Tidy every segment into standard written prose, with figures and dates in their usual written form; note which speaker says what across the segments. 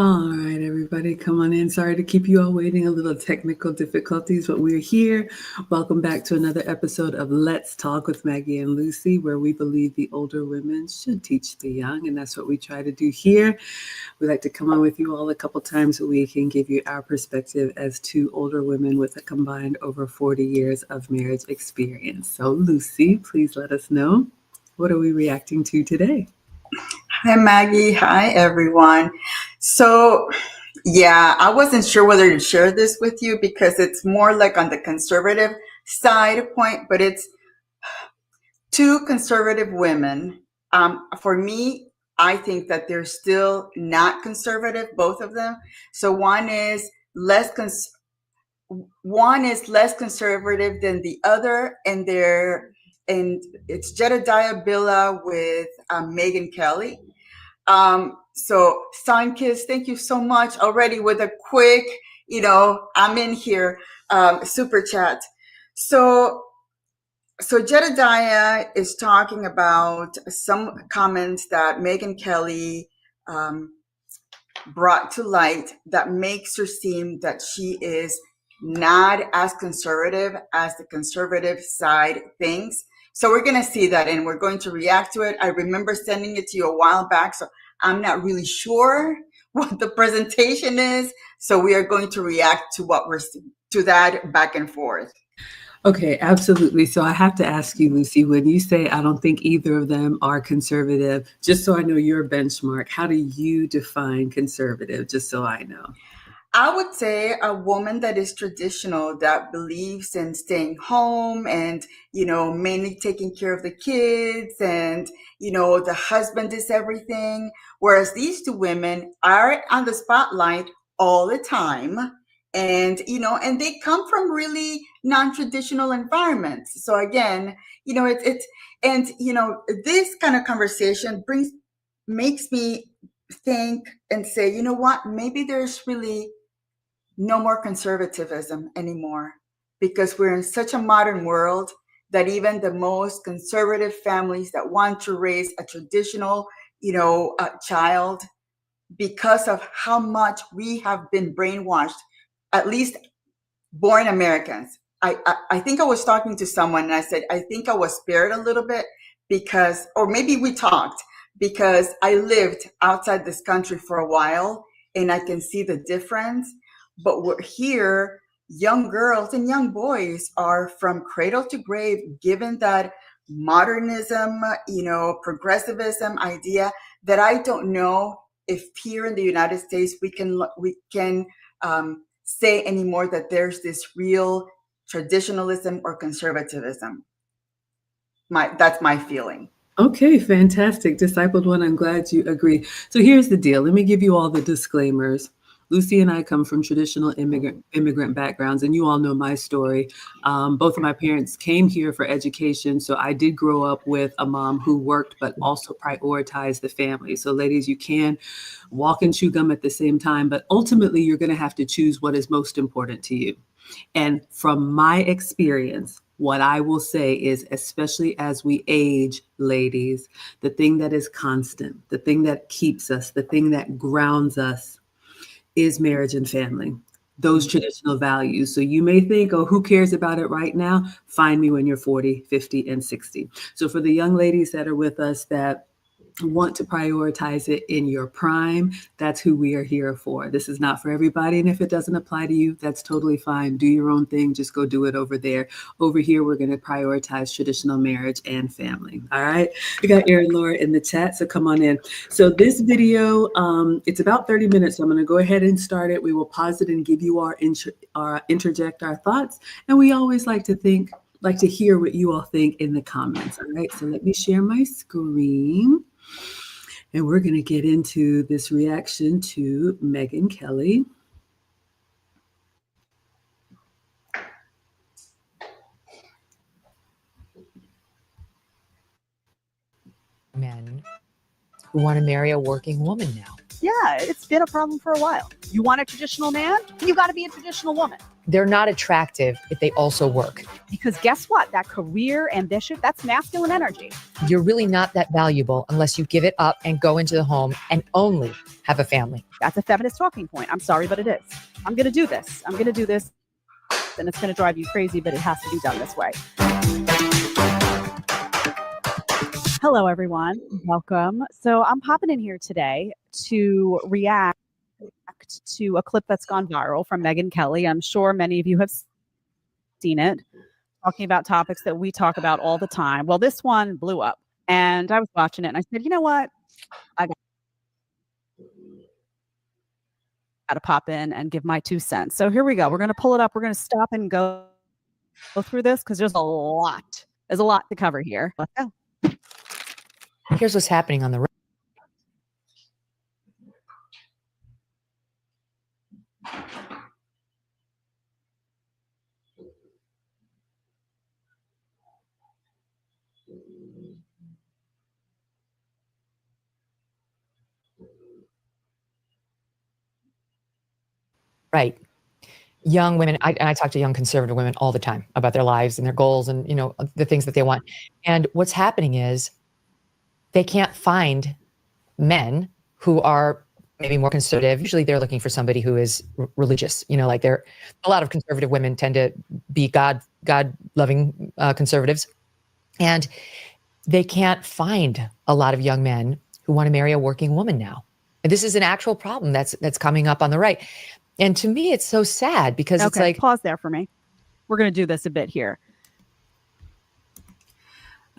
Speaker 1: All right, everybody, come on in. Sorry to keep you all waiting, a little technical difficulties, but we're here. Welcome back to another episode of Let's Talk with Maggie and Lucy, where we believe the older women should teach the young, and that's what we try to do here. We like to come on with you all a couple times a week and give you our perspective as two older women with a combined over 40 years of marriage experience. So, Lucy, please let us know, what are we reacting to today?
Speaker 2: Hi, Maggie. Hi, everyone. So, yeah, I wasn't sure whether to share this with you because it's more like on the conservative side point, but it's two conservative women. For me, I think that they're still not conservative, both of them. So one is less conservative than the other, and it's Jedediah Bila with Megan Kelly. So Kiss, thank you so much already with a quick, I'm in here, super chat. So Jedediah is talking about some comments that Megan Kelly brought to light that makes her seem that she is not as conservative as the conservative side thinks. So we're going to see that and we're going to react to it. I remember sending it to you a while back, so I'm not really sure what the presentation is. So we are going to react to to that back and forth.
Speaker 1: Okay, absolutely. So I have to ask you, Lucy, when you say I don't think either of them are conservative, just so I know your benchmark, how do you define conservative, just so I know?
Speaker 2: I would say a woman that is traditional, that believes in staying home and, mainly taking care of the kids and, the husband is everything. Whereas these two women are on the spotlight all the time. And they come from really non-traditional environments. So again, this kind of conversation makes me think and say, you know what, maybe there's really no more conservatism anymore because we're in such a modern world that even the most conservative families that want to raise a traditional, child, because of how much we have been brainwashed, at least born Americans. I think I was talking to someone and I said, I think I was spared a little bit because, or maybe we talked because I lived outside this country for a while and I can see the difference. But we're here, young girls and young boys are from cradle to grave, given that modernism, progressivism idea that I don't know if here in the United States we can say anymore that there's this real traditionalism or conservatism. That's my feeling.
Speaker 1: Okay, fantastic. Discipled one, I'm glad you agree. So here's the deal. Let me give you all the disclaimers. Lucy and I come from traditional immigrant backgrounds, and you all know my story. Both of my parents came here for education, so I did grow up with a mom who worked but also prioritized the family. So ladies, you can walk and chew gum at the same time, but ultimately you're going to have to choose what is most important to you. And from my experience, what I will say is, especially as we age, ladies, the thing that is constant, the thing that keeps us, the thing that grounds us is marriage and family, those traditional values. So you may think, oh, who cares about it right now? Find me when you're 40, 50, and 60. So for the young ladies that are with us that want to prioritize it in your prime, that's who we are here for. This is not for everybody. And if it doesn't apply to you, that's totally fine. Do your own thing. Just go do it over there. Over here, we're going to prioritize traditional marriage and family. All right. We got Erin Laura in the chat, so come on in. So this video, it's about 30 minutes. So I'm going to go ahead and start it. We will pause it and give you our interject our thoughts. And we always like to hear what you all think in the comments. All right. So let me share my screen. And we're going to get into this reaction to Megan Kelly.
Speaker 3: Men who want to marry a working woman now. Yeah, it's been a problem for a while. You want a traditional man? You got to be a traditional woman.
Speaker 4: They're not attractive if they also work.
Speaker 3: Because guess what? That career ambition, that's masculine energy.
Speaker 4: You're really not that valuable unless you give it up and go into the home and only have a family.
Speaker 3: That's a feminist talking point. I'm sorry, but it is. I'm going to do this. I'm going to do this. And it's going to drive you crazy, but it has to be done this way. Hello, everyone. Welcome. So I'm popping in here today to react to a clip that's gone viral from Megyn Kelly. I'm sure many of you have seen it, talking about topics that we talk about all the time. Well, this one blew up, and I was watching it, and I said, you know what? I got to pop in and give my 2 cents. So here we go. We're going to pull it up. We're going to stop and go through this because there's a lot. There's a lot to cover here. Let's go.
Speaker 4: Here's what's happening on the right. Young women, I talk to young conservative women all the time about their lives and their goals and, the things that they want. And what's happening is they can't find men who are maybe more conservative. Usually they're looking for somebody who is religious, like a lot of conservative women tend to be God-loving conservatives. And they can't find a lot of young men who want to marry a working woman now. And this is an actual problem that's coming up on the right. And to me, it's so sad because it's like...
Speaker 3: Pause there for me. We're going to do this a bit here.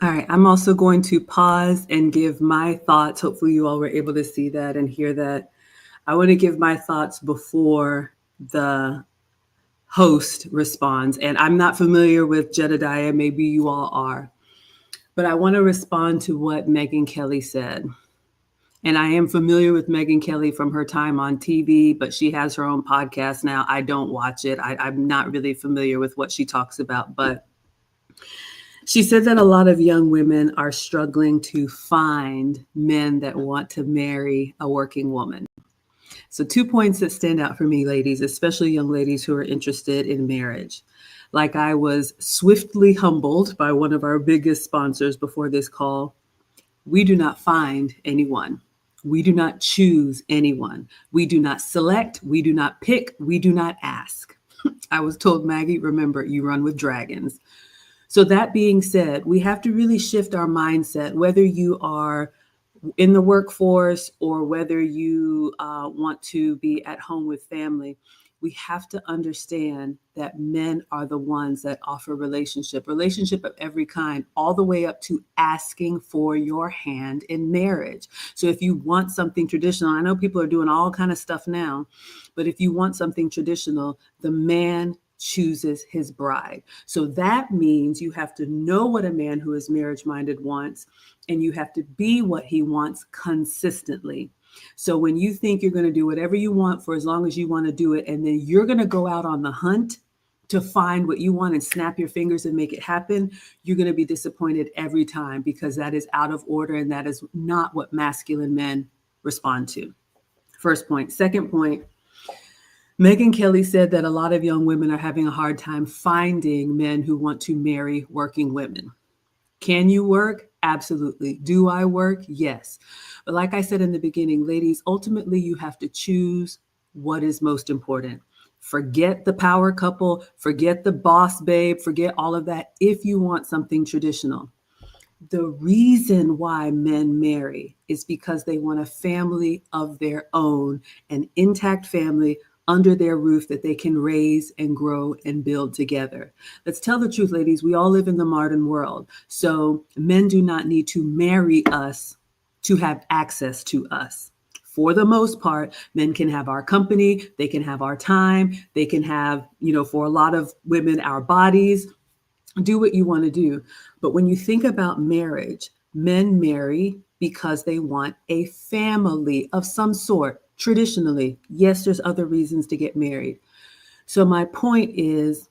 Speaker 1: All right. I'm also going to pause and give my thoughts. Hopefully you all were able to see that and hear that. I want to give my thoughts before the host responds. And I'm not familiar with Jedediah. Maybe you all are. But I want to respond to what Megyn Kelly said. And I am familiar with Megyn Kelly from her time on TV, but she has her own podcast now. I don't watch it. I'm not really familiar with what she talks about, but she said that a lot of young women are struggling to find men that want to marry a working woman. So 2 points that stand out for me, ladies, especially young ladies who are interested in marriage. Like I was swiftly humbled by one of our biggest sponsors before this call. We do not find anyone. We do not choose anyone. We do not select. We do not pick. We do not ask. I was told, Maggie, remember, you run with dragons. So that being said, we have to really shift our mindset, whether you are in the workforce or whether you want to be at home with family. We have to understand that men are the ones that offer relationship of every kind, all the way up to asking for your hand in marriage. So if you want something traditional, I know people are doing all kind of stuff now, but if you want something traditional, the man chooses his bride. So that means you have to know what a man who is marriage-minded wants, and you have to be what he wants consistently. So when you think you're going to do whatever you want for as long as you want to do it, and then you're going to go out on the hunt to find what you want and snap your fingers and make it happen, you're going to be disappointed every time because that is out of order and that is not what masculine men respond to. First point. Second point, Megyn Kelly said that a lot of young women are having a hard time finding men who want to marry working women. Can you work? Absolutely. Do I work? Yes. But like I said in the beginning, ladies, ultimately you have to choose what is most important. Forget the power couple, forget the boss babe, forget all of that if you want something traditional. The reason why men marry is because they want a family of their own, an intact family under their roof that they can raise and grow and build together. Let's tell the truth, ladies. We all live in the modern world. So men do not need to marry us to have access to us. For the most part, men can have our company, they can have our time, they can have, for a lot of women, our bodies. Do what you want to do. But when you think about marriage, men marry because they want a family of some sort. Traditionally, yes, there's other reasons to get married. So my point is,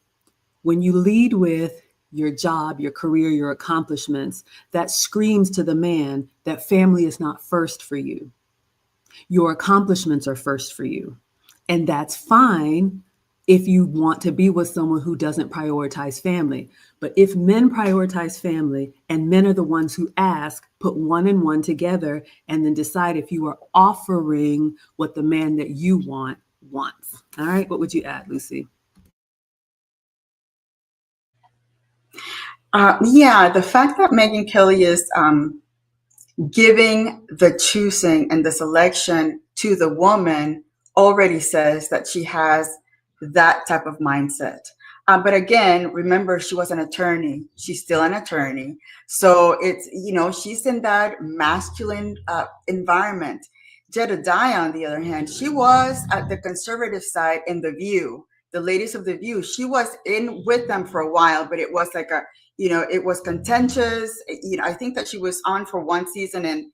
Speaker 1: when you lead with your job, your career, your accomplishments, that screams to the man that family is not first for you. Your accomplishments are first for you. And that's fine if you want to be with someone who doesn't prioritize family. But if men prioritize family and men are the ones who ask, put one and one together, and then decide if you are offering what the man that you want wants. All right. What would you add, Lucy?
Speaker 2: Yeah, the fact that Megyn Kelly is giving the choosing and the selection to the woman already says that she has that type of mindset. But again, remember, she was an attorney. She's still an attorney. So it's, she's in that masculine environment. Jedediah, on the other hand, she was at the conservative side in The View, the ladies of The View. She was in with them for a while, but it was like it was contentious. I think that she was on for one season and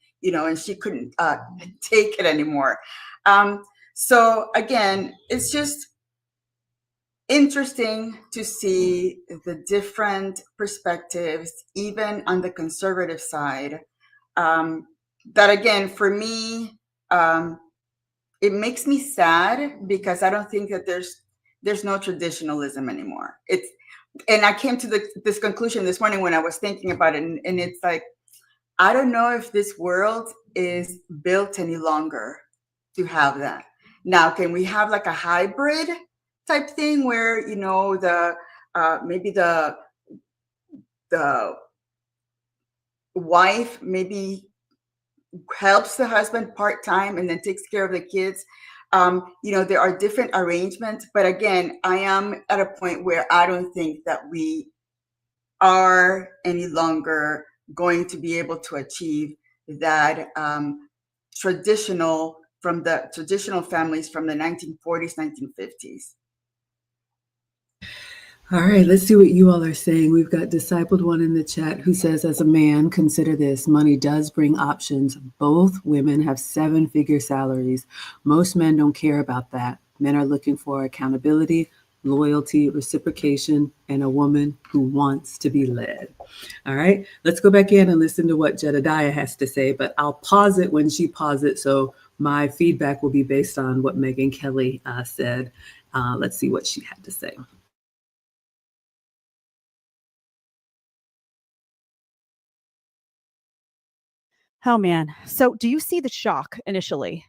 Speaker 2: she couldn't take it anymore. So again, it's just interesting to see the different perspectives, even on the conservative side. That again, for me, it makes me sad because I don't think that there's no traditionalism anymore. And I came to this conclusion this morning when I was thinking about it, and it's like, I don't know if this world is built any longer to have that. Now, can we have like a hybrid type thing where maybe the wife maybe helps the husband part-time and then takes care of the kids? There are different arrangements, but again, I am at a point where I don't think that we are any longer going to be able to achieve that traditional families from the 1940s, 1950s.
Speaker 1: All right, let's see what you all are saying. We've got Discipled One in the chat who says, as a man, consider this. Money does bring options. Both women have 7-figure salaries. Most men don't care about that. Men are looking for accountability, loyalty, reciprocation, and a woman who wants to be led. All right, let's go back in and listen to what Jedediah has to say, but I'll pause it when she pauses it. So my feedback will be based on what Megyn Kelly said. Let's see what she had to say.
Speaker 3: Oh man. So do you see the shock initially?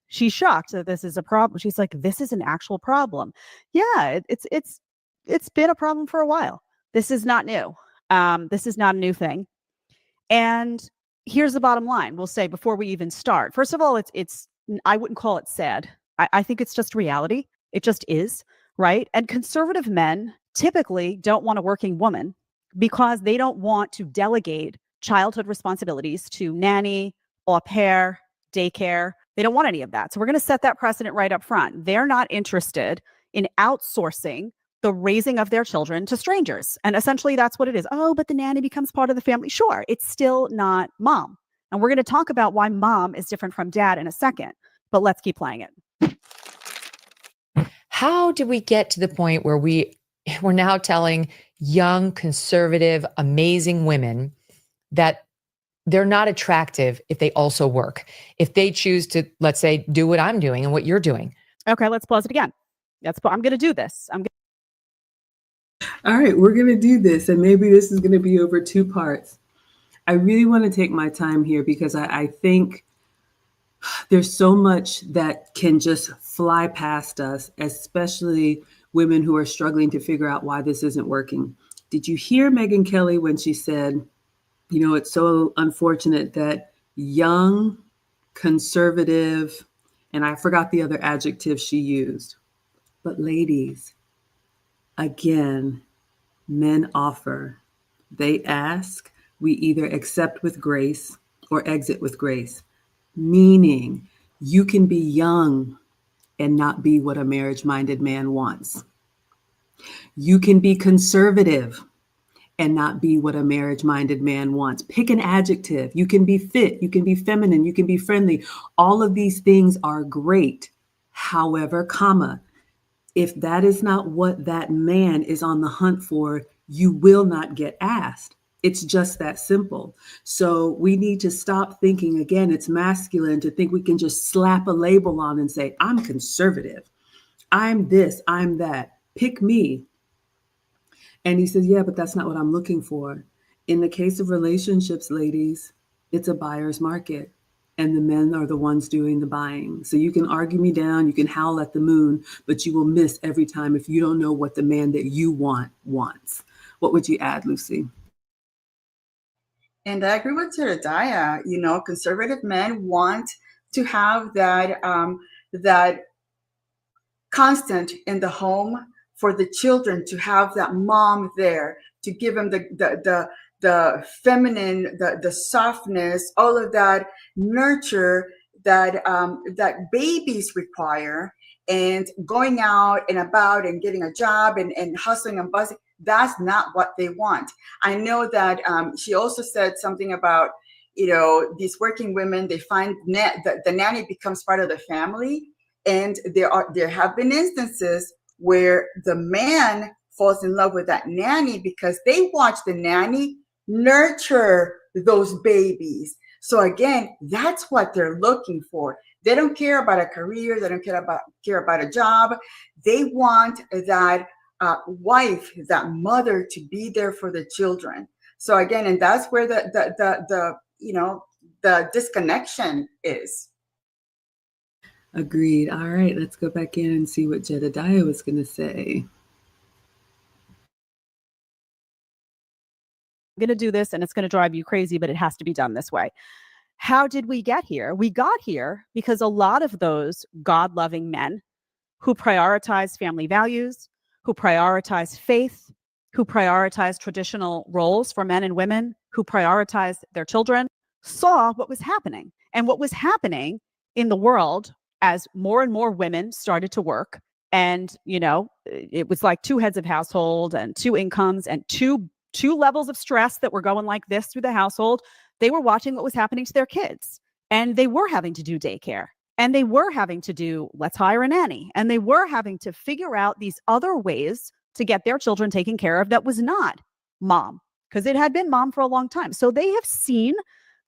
Speaker 3: She's shocked that this is a problem. She's like, this is an actual problem. Yeah, it's been a problem for a while. This is not new. This is not a new thing. And here's the bottom line. We'll say before we even start. First of all, it's I wouldn't call it sad. I think it's just reality. It just is, right? And conservative men typically don't want a working woman because they don't want to delegate childhood responsibilities to nanny, au pair, daycare. They don't want any of that. So we're going to set that precedent right up front. They're not interested in outsourcing the raising of their children to strangers. And essentially that's what it is. Oh, but the nanny becomes part of the family. Sure, it's still not mom. And we're going to talk about why mom is different from dad in a second. But let's keep playing it.
Speaker 4: How did we get to the point where we're now telling young, conservative, amazing women that they're not attractive if they also work, if they choose to, let's say, do what I'm doing and what you're doing?
Speaker 3: Okay, let's pause it again. I'm going to do this.
Speaker 1: All right, we're going to do this, and maybe this is going to be over 2 parts. I really want to take my time here because I think there's so much that can just fly past us, especially women who are struggling to figure out why this isn't working. Did you hear Megyn Kelly when she said, it's so unfortunate that young, conservative, and I forgot the other adjective she used, but ladies, again, men offer. They ask, we either accept with grace or exit with grace. Meaning, you can be young and not be what a marriage-minded man wants. You can be conservative and not be what a marriage-minded man wants. Pick an adjective. You can be fit, you can be feminine, you can be friendly. All of these things are great. However, if that is not what that man is on the hunt for, you will not get asked. It's just that simple. So we need to stop thinking, again, it's masculine to think we can just slap a label on and say, I'm conservative. I'm this, I'm that. Pick me. And he says, yeah, but that's not what I'm looking for. In the case of relationships, ladies, it's a buyer's market. And the men are the ones doing the buying. So you can argue me down, you can howl at the moon, but you will miss every time if you don't know what the man that you want wants. What would you add, Lucy?
Speaker 2: And I agree with Jedediah. You know, conservative men want to have that constant in the home for the children, to have that mom there to give them the feminine, the softness, all of that nurture that babies require. And going out and about and getting a job and hustling and buzzing, that's not what they want. I know that she also said something about, you know, these working women, they find the nanny becomes part of the family. And there have been instances where the man falls in love with that nanny because they watch the nanny nurture those babies. So again, that's what they're looking for. They don't care about a career. They don't care about a job. They want that wife, that mother, to be there for the children. So again, and that's where the you know, the disconnection is.
Speaker 1: Agreed. All right, let's go back in and see what Jedediah was going to say.
Speaker 3: I'm going to do this and it's going to drive you crazy, but it has to be done this way. How did we get here? We got here because a lot of those God-loving men who prioritize family values, who prioritize faith, who prioritize traditional roles for men and women, who prioritize their children, saw what was happening. And what was happening in the world as more and more women started to work. And, you know, it was like two heads of household and two incomes and two levels of stress that were going like this through the household. They were watching what was happening to their kids, and they were having to do daycare, and they were having to do, let's hire a nanny, and they were having to figure out these other ways to get their children taken care of that was not mom, because it had been mom for a long time. So they have seen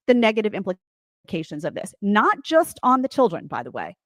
Speaker 3: the negative implications of this, not just on the children, by the way.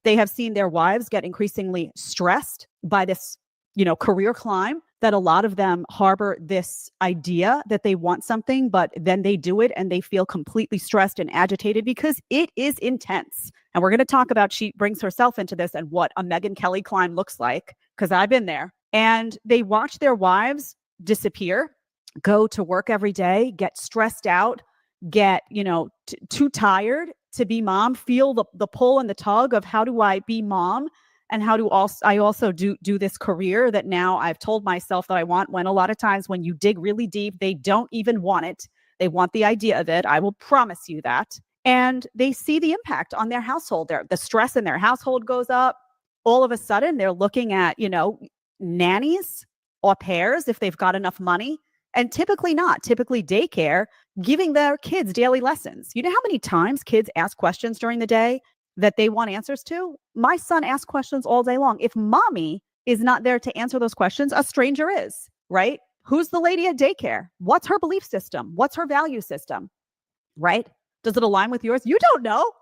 Speaker 3: They have seen their wives get increasingly stressed by this, you know, career climb, that a lot of them harbor this idea that they want something, but then they do it and they feel completely stressed and agitated because it is intense. And we're going to talk about, she brings herself into this and what a Megyn Kelly climb looks like, because I've been there. And they watch their wives disappear, go to work every day, get stressed out, get, you know, too tired to be mom, feel the pull and the tug of how do I be mom, and how do I also do this career that now I've told myself that I want, when a lot of times when you dig really deep, they don't even want it. They want the idea of it. I will promise you that. And they see the impact on their household. The stress in their household goes up. All of a sudden, they're looking at, you know, nannies, au pairs, if they've got enough money, and typically daycare, giving their kids daily lessons. You know how many times kids ask questions during the day that they want answers to? My son asks questions all day long. If mommy is not there to answer those questions, a stranger is, right? Who's the lady at daycare? What's her belief system? What's her value system, right? Does it align with yours? You don't know.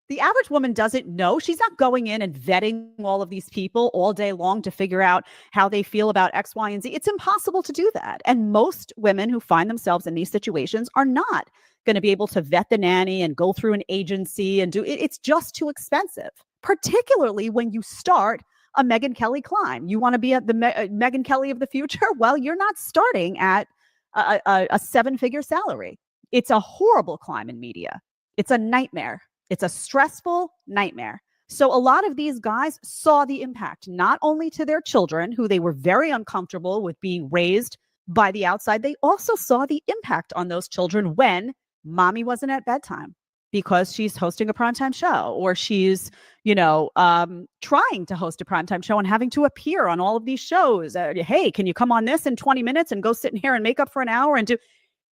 Speaker 3: The average woman doesn't know. She's not going in and vetting all of these people all day long to figure out how they feel about X, Y, and Z. It's impossible to do that. And most women who find themselves in these situations are not going to be able to vet the nanny and go through an agency and do it. It's just too expensive, particularly when you start a Megyn Kelly climb. You want to be at the Megyn Kelly of the future? Well, you're not starting at a seven-figure salary. It's a horrible climb in media. It's a nightmare. It's a stressful nightmare. So a lot of these guys saw the impact, not only to their children, who they were very uncomfortable with being raised by the outside, they also saw the impact on those children when mommy wasn't at bedtime because she's hosting a primetime show, or she's, you know, trying to host a primetime show and having to appear on all of these shows. Hey, can you come on this in 20 minutes and go sit in here and make up for an hour and do,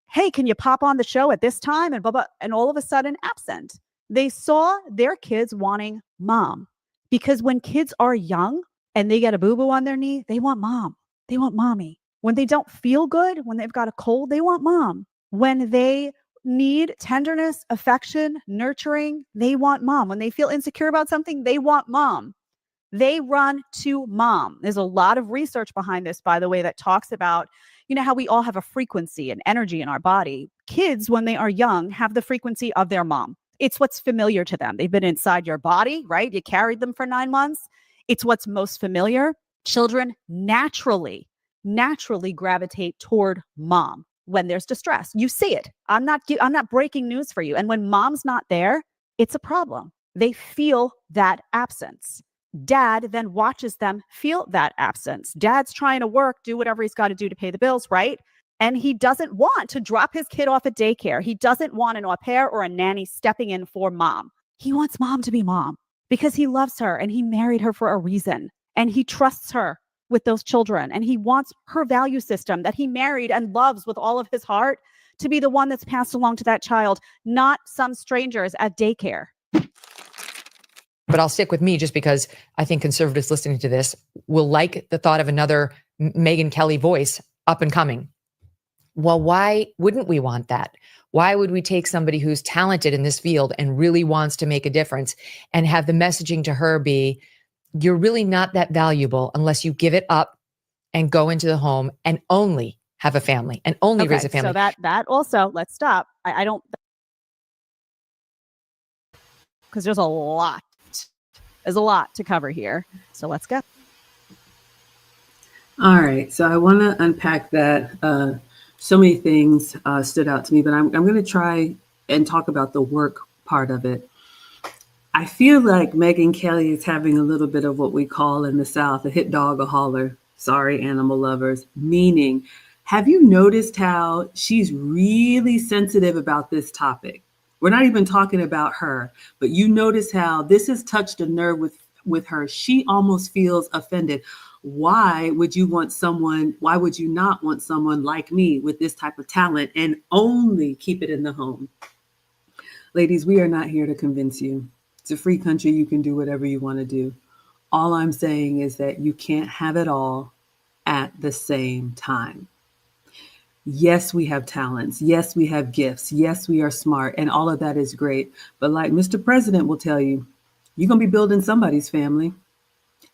Speaker 3: hey, can you pop on the show at this time? And blah, blah, and all of a sudden absent. They saw their kids wanting mom, because when kids are young and they get a boo-boo on their knee, they want mom. They want mommy. When they don't feel good, when they've got a cold, they want mom. When they need tenderness, affection, nurturing, they want mom. When they feel insecure about something, they want mom. They run to mom. There's a lot of research behind this, by the way, that talks about, how we all have a frequency and energy in our body. Kids, when they are young, have the frequency of their mom. It's what's familiar to them. They've been inside your body, right? You carried them for 9 months. It's what's most familiar. Children naturally gravitate toward mom when there's distress. You see it. I'm not breaking news for you. And when mom's not there, it's a problem. They feel that absence. Dad then watches them feel that absence. Dad's trying to work, do whatever he's got to do to pay the bills, right? And he doesn't want to drop his kid off at daycare. He doesn't want an au pair or a nanny stepping in for mom. He wants mom to be mom because he loves her and he married her for a reason. And he trusts her with those children. And he wants her value system that he married and loves with all of his heart to be the one that's passed along to that child, not some strangers at daycare.
Speaker 4: But I'll stick with me just because I think conservatives listening to this will like the thought of another Megyn Kelly voice up and coming. Well, why wouldn't we want that? Why would we take somebody who's talented in this field and really wants to make a difference and have the messaging to her be, you're really not that valuable unless you give it up and go into the home and only have a family and only raise a family.
Speaker 3: So that also, let's stop. I don't, because there's a lot to cover here. So let's go.
Speaker 1: All right. So I want to unpack that. So many things stood out to me, but I'm going to try and talk about the work part of it. I feel like Megyn Kelly is having a little bit of what we call in the South, a hit dog, a holler. Sorry, animal lovers. Meaning, have you noticed how she's really sensitive about this topic? We're not even talking about her, but you notice how this has touched a nerve with her. She almost feels offended. Why would you not want someone like me with this type of talent and only keep it in the home? Ladies, we are not here to convince you. It's a free country. You can do whatever you want to do. All I'm saying is that you can't have it all at the same time. Yes, we have talents. Yes, we have gifts. Yes, we are smart. And all of that is great. But like Mr. President will tell you, you're going to be building somebody's family.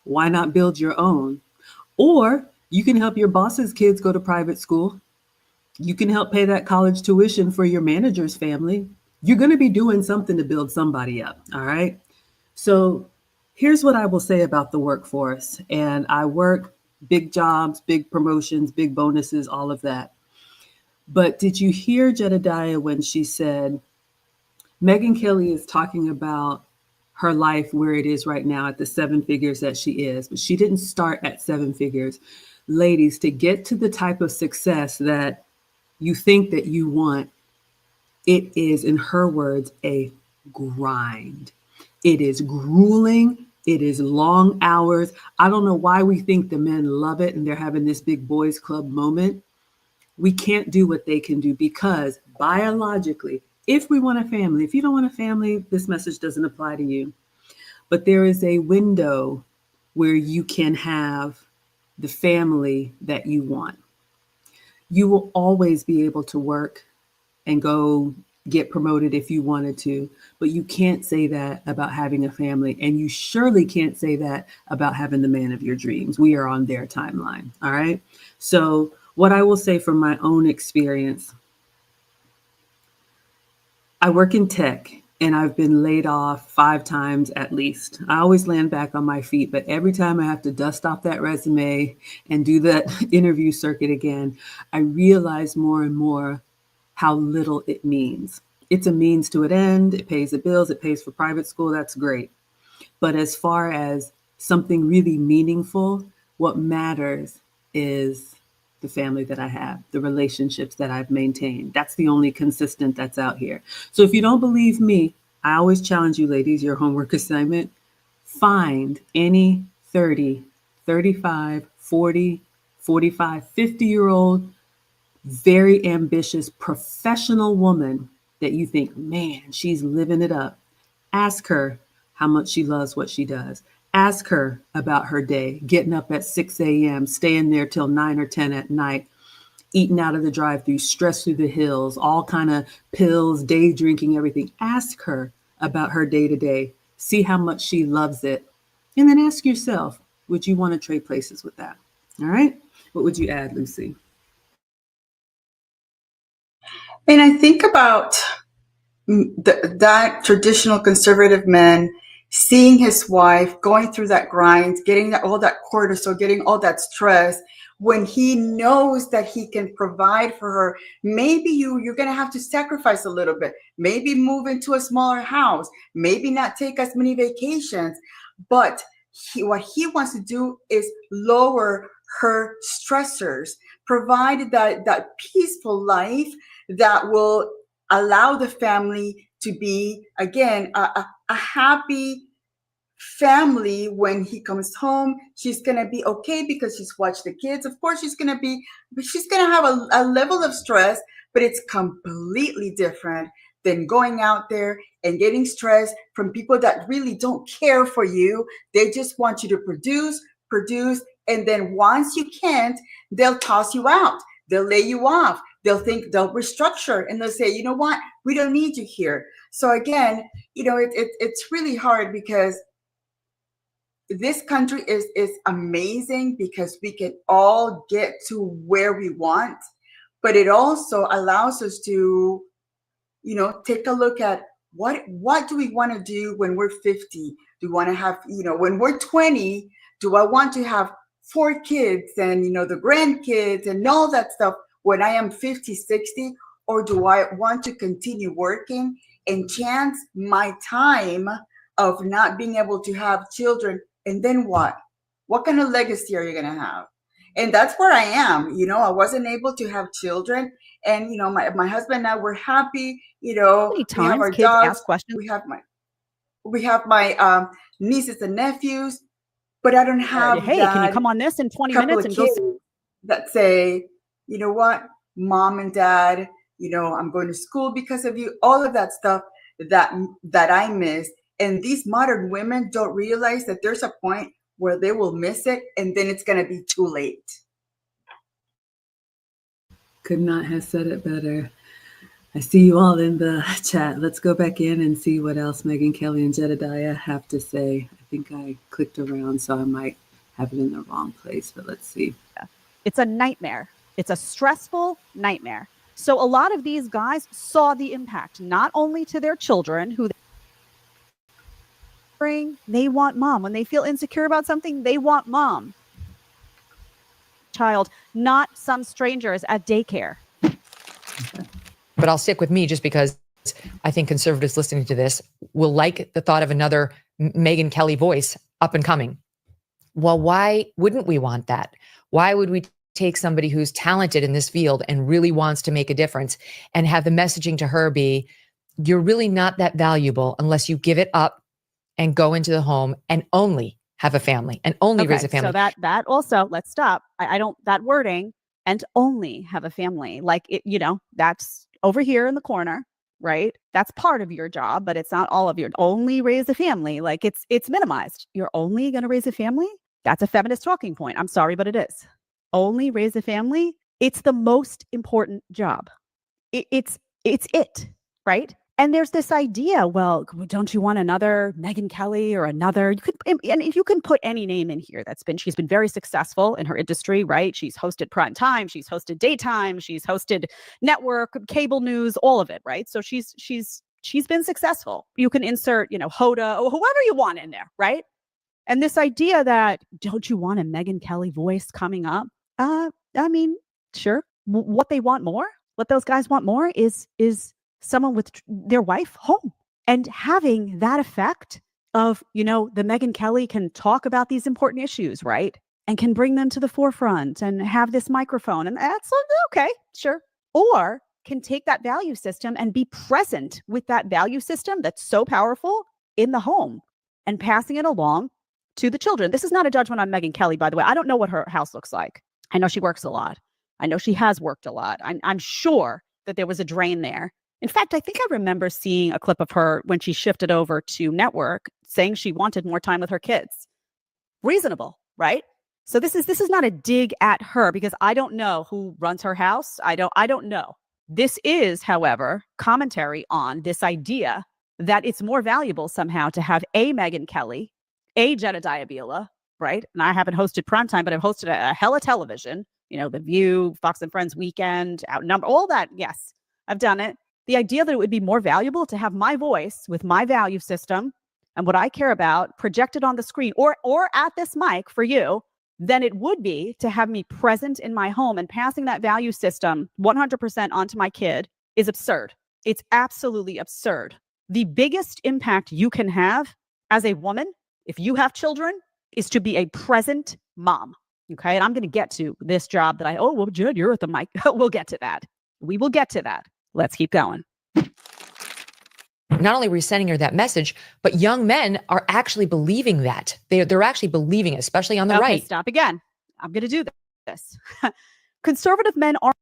Speaker 1: Why not build your own? Or you can help your boss's kids go to private school. You can help pay that college tuition for your manager's family. You're going to be doing something to build somebody up. All right. So here's what I will say about the workforce. And I work big jobs, big promotions, big bonuses, all of that. But did you hear Jedediah when she said, Megyn Kelly is talking about her life where it is right now at the 7 figures that she is, but she didn't start at 7 figures. Ladies, to get to the type of success that you think that you want, it is, in her words, a grind. It is grueling. It is long hours. I don't know why we think the men love it and they're having this big boys club moment. We can't do what they can do because biologically, if we want a family, if you don't want a family, this message doesn't apply to you. But there is a window where you can have the family that you want. You will always be able to work and go get promoted if you wanted to, but you can't say that about having a family. And you surely can't say that about having the man of your dreams. We are on their timeline. All right. So what I will say from my own experience, I work in tech and I've been laid off 5 times at least. I always land back on my feet, but every time I have to dust off that resume and do that interview circuit again, I realize more and more how little it means. It's a means to an end. It pays the bills. It pays for private school. That's great. But as far as something really meaningful, what matters is the family that I have, the relationships that I've maintained. That's the only consistent that's out here. So if you don't believe me, I always challenge you ladies, your homework assignment, find any 30, 35, 40, 45, 50-year-old, very ambitious professional woman that you think, man, she's living it up. Ask her how much she loves what she does. Ask her about her day, getting up at 6 a.m., staying there till 9 or 10 at night, eating out of the drive-thru, stress through the hills, all kind of pills, day drinking, everything. Ask her about her day to day. See how much she loves it. And then ask yourself, would you want to trade places with that? All right. What would you add, Lucy?
Speaker 2: And I think about that traditional conservative man seeing his wife going through that grind, getting all that cortisol, getting all that stress, when he knows that he can provide for her. Maybe you're going to have to sacrifice a little bit, maybe move into a smaller house, maybe not take as many vacations, but what he wants to do is lower her stressors, provide that peaceful life that will allow the family to be, again, a happy family. When he comes home, she's going to be okay because she's watched the kids. Of course, she's going to have a level of stress, but it's completely different than going out there and getting stress from people that really don't care for you. They just want you to produce, and then once you can't, they'll toss you out. They'll lay you off. They'll restructure, and they'll say, you know what, we don't need you here. So again, it's really hard, because this country is amazing because we can all get to where we want, but it also allows us to, take a look at what do we want to do when we're 50? Do we want to have, when we're 20, do I want to have 4 kids and, the grandkids and all that stuff when I am 50, 60, or do I want to continue working and chance my time of not being able to have children? And then what? What kind of legacy are you going to have? And that's where I am. I wasn't able to have children. And, my husband and I were happy. We have our
Speaker 3: kids
Speaker 2: dogs.
Speaker 3: ask questions?
Speaker 2: We have my nieces and nephews, but I don't have
Speaker 3: Hey, can you come on this in 20 minutes and go
Speaker 2: that say, you know what, mom and dad, I'm going to school because of you, all of that stuff that I miss. And these modern women don't realize that there's a point where they will miss it, and then it's going to be too late.
Speaker 1: Could not have said it better. I see you all in the chat. Let's go back in and see what else Megan Kelly and Jedediah have to say. I think I clicked around, so I might have it in the wrong place, but let's see.
Speaker 3: It's a nightmare. It's a stressful nightmare. So a lot of these guys saw the impact, not only to their children, who they want mom. When they feel insecure about something, they want mom. Child, not some strangers at daycare.
Speaker 4: But I'll stick with me just because I think conservatives listening to this will like the thought of another Megyn Kelly voice up and coming. Well, why wouldn't we want that? Why would we take somebody who's talented in this field and really wants to make a difference and have the messaging to her be, you're really not that valuable unless you give it up and go into the home and only have a family and only raise a family.
Speaker 3: So that also, let's stop. I don't, that wording, and only have a family, like it, that's over here in the corner, right? That's part of your job, but it's not all of your, only raise a family. Like it's minimized. You're only going to raise a family. That's a feminist talking point. I'm sorry, but it is. Only raise a family. It's the most important job. It's it, right? And there's this idea, well, don't you want another Megyn Kelly or another? You can put any name in here she's been very successful in her industry, right? She's hosted prime time, she's hosted daytime, she's hosted network, cable news, all of it, right? So she's been successful. You can insert, Hoda or whoever you want in there, right? And this idea that, don't you want a Megyn Kelly voice coming up? Sure. What they want more, what those guys want more is someone with their wife home and having that effect of, the Megyn Kelly can talk about these important issues, right? And can bring them to the forefront and have this microphone. And that's okay, sure. Or can take that value system and be present with that value system that's so powerful in the home and passing it along to the children. This is not a judgment on Megyn Kelly, by the way. I don't know what her house looks like. I know she works a lot. I know she has worked a lot. I'm sure that there was a drain there. In fact, I think I remember seeing a clip of her when she shifted over to network saying she wanted more time with her kids. reasonable, right? So this is not a dig at her because I don't know who runs her house. I don't know. This is, however, commentary on this idea that it's more valuable somehow to have a Megyn Kelly, a Jedediah Bila, right? And I haven't hosted primetime, but I've hosted a hella television, The View, Fox and Friends Weekend, Outnumber, all that. Yes, I've done it. The idea that it would be more valuable to have my voice with my value system and what I care about projected on the screen or at this mic for you than it would be to have me present in my home and passing that value system 100% onto my kid is absurd. It's absolutely absurd. The biggest impact you can have as a woman, if you have children, is to be a present mom. Okay. And I'm going to get to this job that well, Jed, you're at the mic. We'll get to that. We will get to that. Let's keep going.
Speaker 4: Not only are we sending her that message, but young men are actually believing that. They're actually believing it, especially on the right.
Speaker 3: Stop again. I'm going to do this. Conservative men are.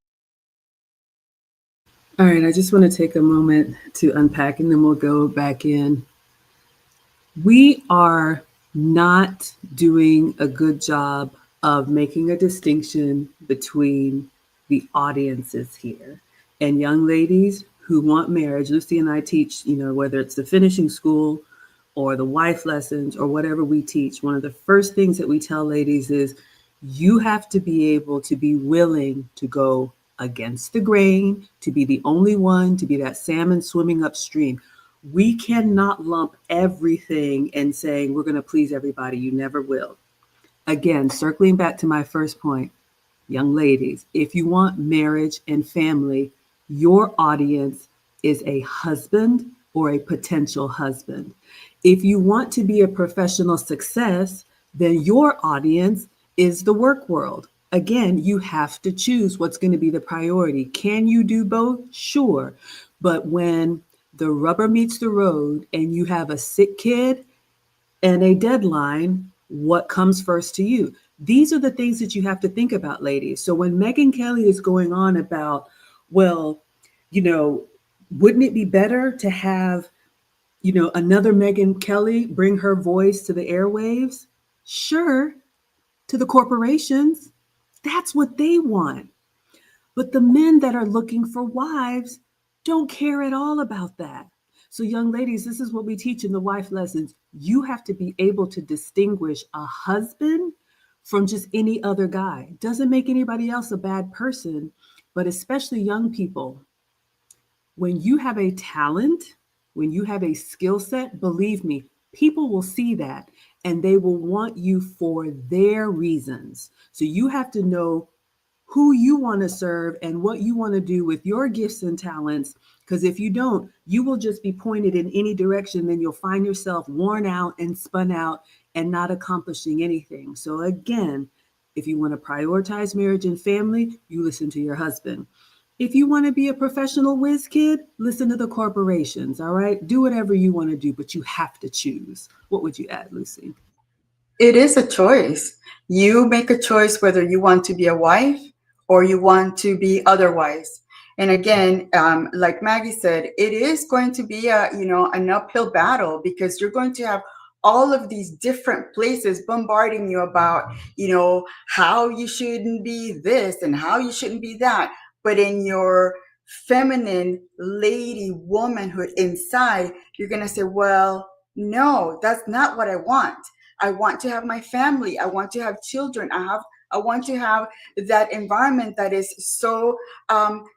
Speaker 1: All right, I just want to take a moment to unpack and then we'll go back in. We are not doing a good job of making a distinction between the audiences here. And young ladies who want marriage, Lucy and I teach, whether it's the finishing school or the wife lessons or whatever we teach, one of the first things that we tell ladies is you have to be able to be willing to go against the grain, to be the only one, to be that salmon swimming upstream. We cannot lump everything and saying we're going to please everybody. You never will. Again, circling back to my first point, young ladies, if you want marriage and family, your audience is a husband or a potential husband. If you want to be a professional success, then your audience is the work world. Again, you have to choose what's going to be the priority. Can you do both? Sure. But when the rubber meets the road and you have a sick kid and a deadline, what comes first to you? These are the things that you have to think about, ladies. So when Megyn Kelly is going on about, well, wouldn't it be better to have, another Megyn Kelly bring her voice to the airwaves? Sure, to the corporations. That's what they want. But the men that are looking for wives don't care at all about that. So young ladies, this is what we teach in the wife lessons. You have to be able to distinguish a husband from just any other guy. Doesn't make anybody else a bad person, but especially young people. When you have a talent, when you have a skill set, believe me, people will see that and they will want you for their reasons. So you have to know who you want to serve and what you want to do with your gifts and talents. Because if you don't, you will just be pointed in any direction. Then you'll find yourself worn out and spun out and not accomplishing anything. So again, if you want to prioritize marriage and family, you listen to your husband. If you want to be a professional whiz kid, listen to the corporations, all right? Do whatever you want to do, but you have to choose. What would you add, Lucy?
Speaker 2: It is a choice. You make a choice whether you want to be a wife or you want to be otherwise. And again, like Maggie said, it is going to be an uphill battle because you're going to have all of these different places bombarding you about, how you shouldn't be this and how you shouldn't be that. But in your feminine lady womanhood inside, you're going to say, well, no, that's not what I want. I want to have my family. I want to have children. I want to have that environment that is so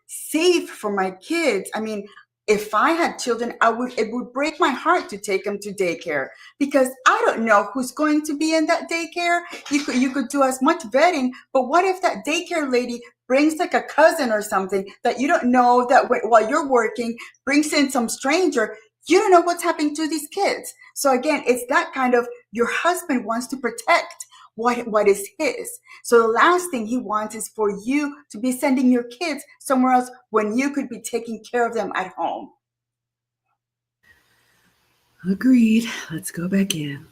Speaker 2: safe for my kids. I mean, if I had children, it would break my heart to take them to daycare because I don't know who's going to be in that daycare. You could do as much vetting, but what if that daycare lady brings like a cousin or something that you don't know that while you're working, brings in some stranger? You don't know what's happening to these kids. So again, it's that kind of, your husband wants to protect what is his. So the last thing he wants is for you to be sending your kids somewhere else when you could be taking care of them at home.
Speaker 1: Agreed. Let's go back in.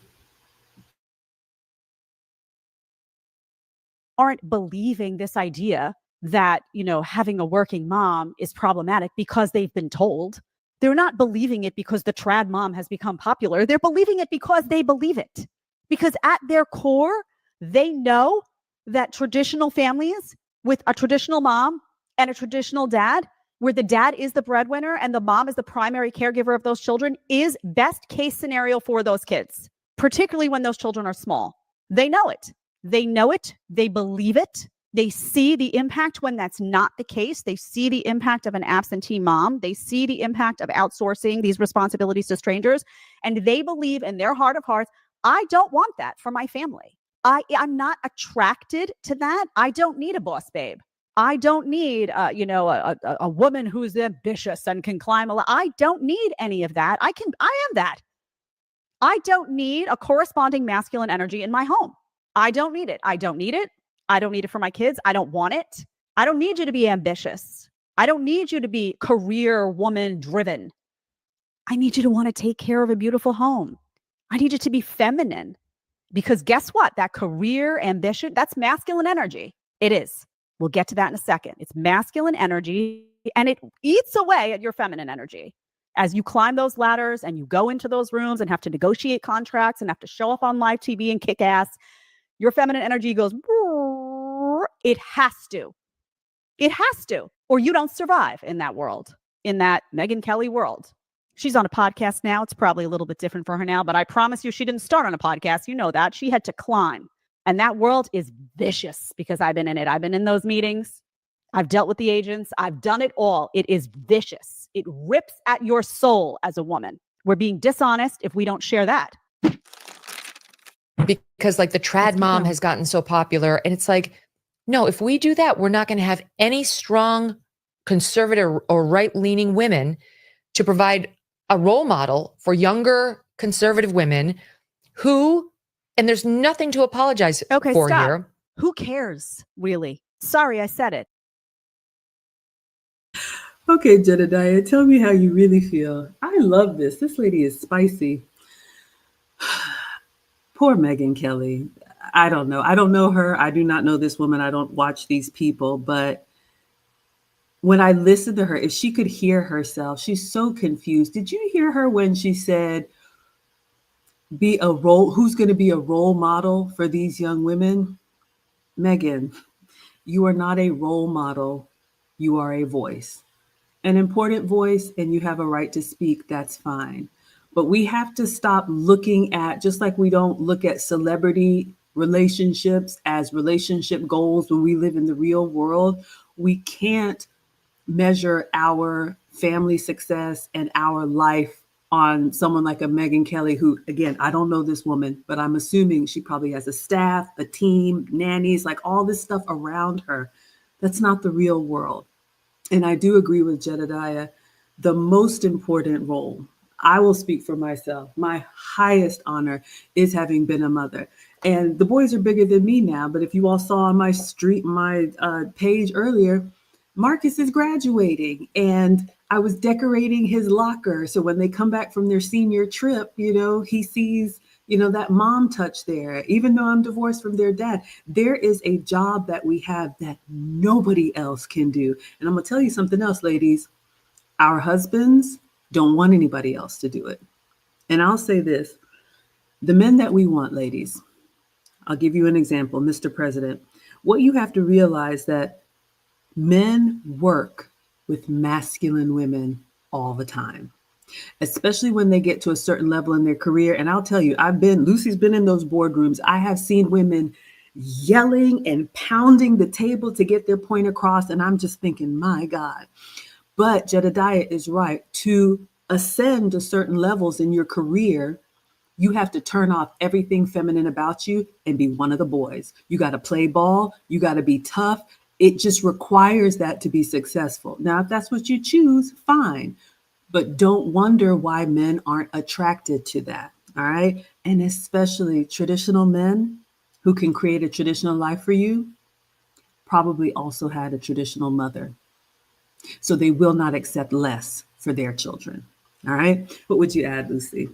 Speaker 3: Aren't believing this idea that, having a working mom is problematic because they've been told. They're not believing it because the trad mom has become popular. They're believing it because they believe it. because at their core, they know that traditional families with a traditional mom and a traditional dad, where the dad is the breadwinner and the mom is the primary caregiver of those children, is best case scenario for those kids, particularly when those children are small. They know it. They know it. They believe it. They see the impact when that's not the case. They see the impact of an absentee mom. They see the impact of outsourcing these responsibilities to strangers. And they believe in their heart of hearts, I don't want that for my family. I'm not attracted to that. I don't need a boss babe. I don't need, a woman who's ambitious and can climb a ladder. I don't need any of that. I am that. I don't need a corresponding masculine energy in my home. I don't need it. I don't need it. I don't need it for my kids. I don't want it. I don't need you to be ambitious. I don't need you to be career woman driven. I need you to want to take care of a beautiful home. I need you to be feminine, because guess what? That career ambition, that's masculine energy. It is. We'll get to that in a second. It's masculine energy, and it eats away at your feminine energy. As you climb those ladders and you go into those rooms and have to negotiate contracts and have to show up on live TV and kick ass, your feminine energy goes, it has to. It has to, or you don't survive in that world, in that Megyn Kelly world. She's on a podcast now. It's probably a little bit different for her now, but I promise you she didn't start on a podcast. You know that. She had to climb. And that world is vicious because I've been in it. I've been in those meetings. I've dealt with the agents. I've done it all. It is vicious. It rips at your soul as a woman. We're being dishonest if we don't share that.
Speaker 4: Because like the trad mom has gotten so popular, and it's like, no, if we do that, we're not going to have any strong conservative or right-leaning women to provide a role model for younger conservative women who, and there's nothing to apologize for
Speaker 3: stop.
Speaker 4: here.
Speaker 3: Who cares, really? Sorry, I said it.
Speaker 1: Okay, Jedediah, tell me how you really feel. I love this. This lady is spicy. Poor Megyn Kelly. I don't know. I don't know her. I do not know this woman. I don't watch these people. But when I listen to her, if she could hear herself, she's so confused. Did you hear her when she said, who's going to be a role model for these young women? Megyn, you are not a role model. You are a voice, an important voice, and you have a right to speak. That's fine. But we have to stop looking at, just like we don't look at celebrity relationships as relationship goals when we live in the real world. We can't measure our family success and our life on someone like a Megyn Kelly, who, again, I don't know this woman, but I'm assuming she probably has a staff, a team, nannies, like all this stuff around her. That's not the real world. And I do agree with Jedediah. The most important role, I will speak for myself, my highest honor is having been a mother. And the boys are bigger than me now. But if you all saw on my page earlier, Marcus is graduating and I was decorating his locker. So when they come back from their senior trip, he sees, that mom touch there. Even though I'm divorced from their dad, there is a job that we have that nobody else can do. And I'm going to tell you something else, ladies. Our husbands don't want anybody else to do it. And I'll say this, the men that we want, ladies, I'll give you an example, Mr. President. What you have to realize that men work with masculine women all the time, especially when they get to a certain level in their career. And I'll tell you, Lucy's been in those boardrooms. I have seen women yelling and pounding the table to get their point across. And I'm just thinking, my God. But Jedediah is right. To ascend to certain levels in your career, you have to turn off everything feminine about you and be one of the boys. You got to play ball. You got to be tough. It just requires that to be successful. Now, if that's what you choose, fine. But don't wonder why men aren't attracted to that. All right. And especially traditional men who can create a traditional life for you probably also had a traditional mother. So they will not accept less for their children. All right. What would you add, Lucy?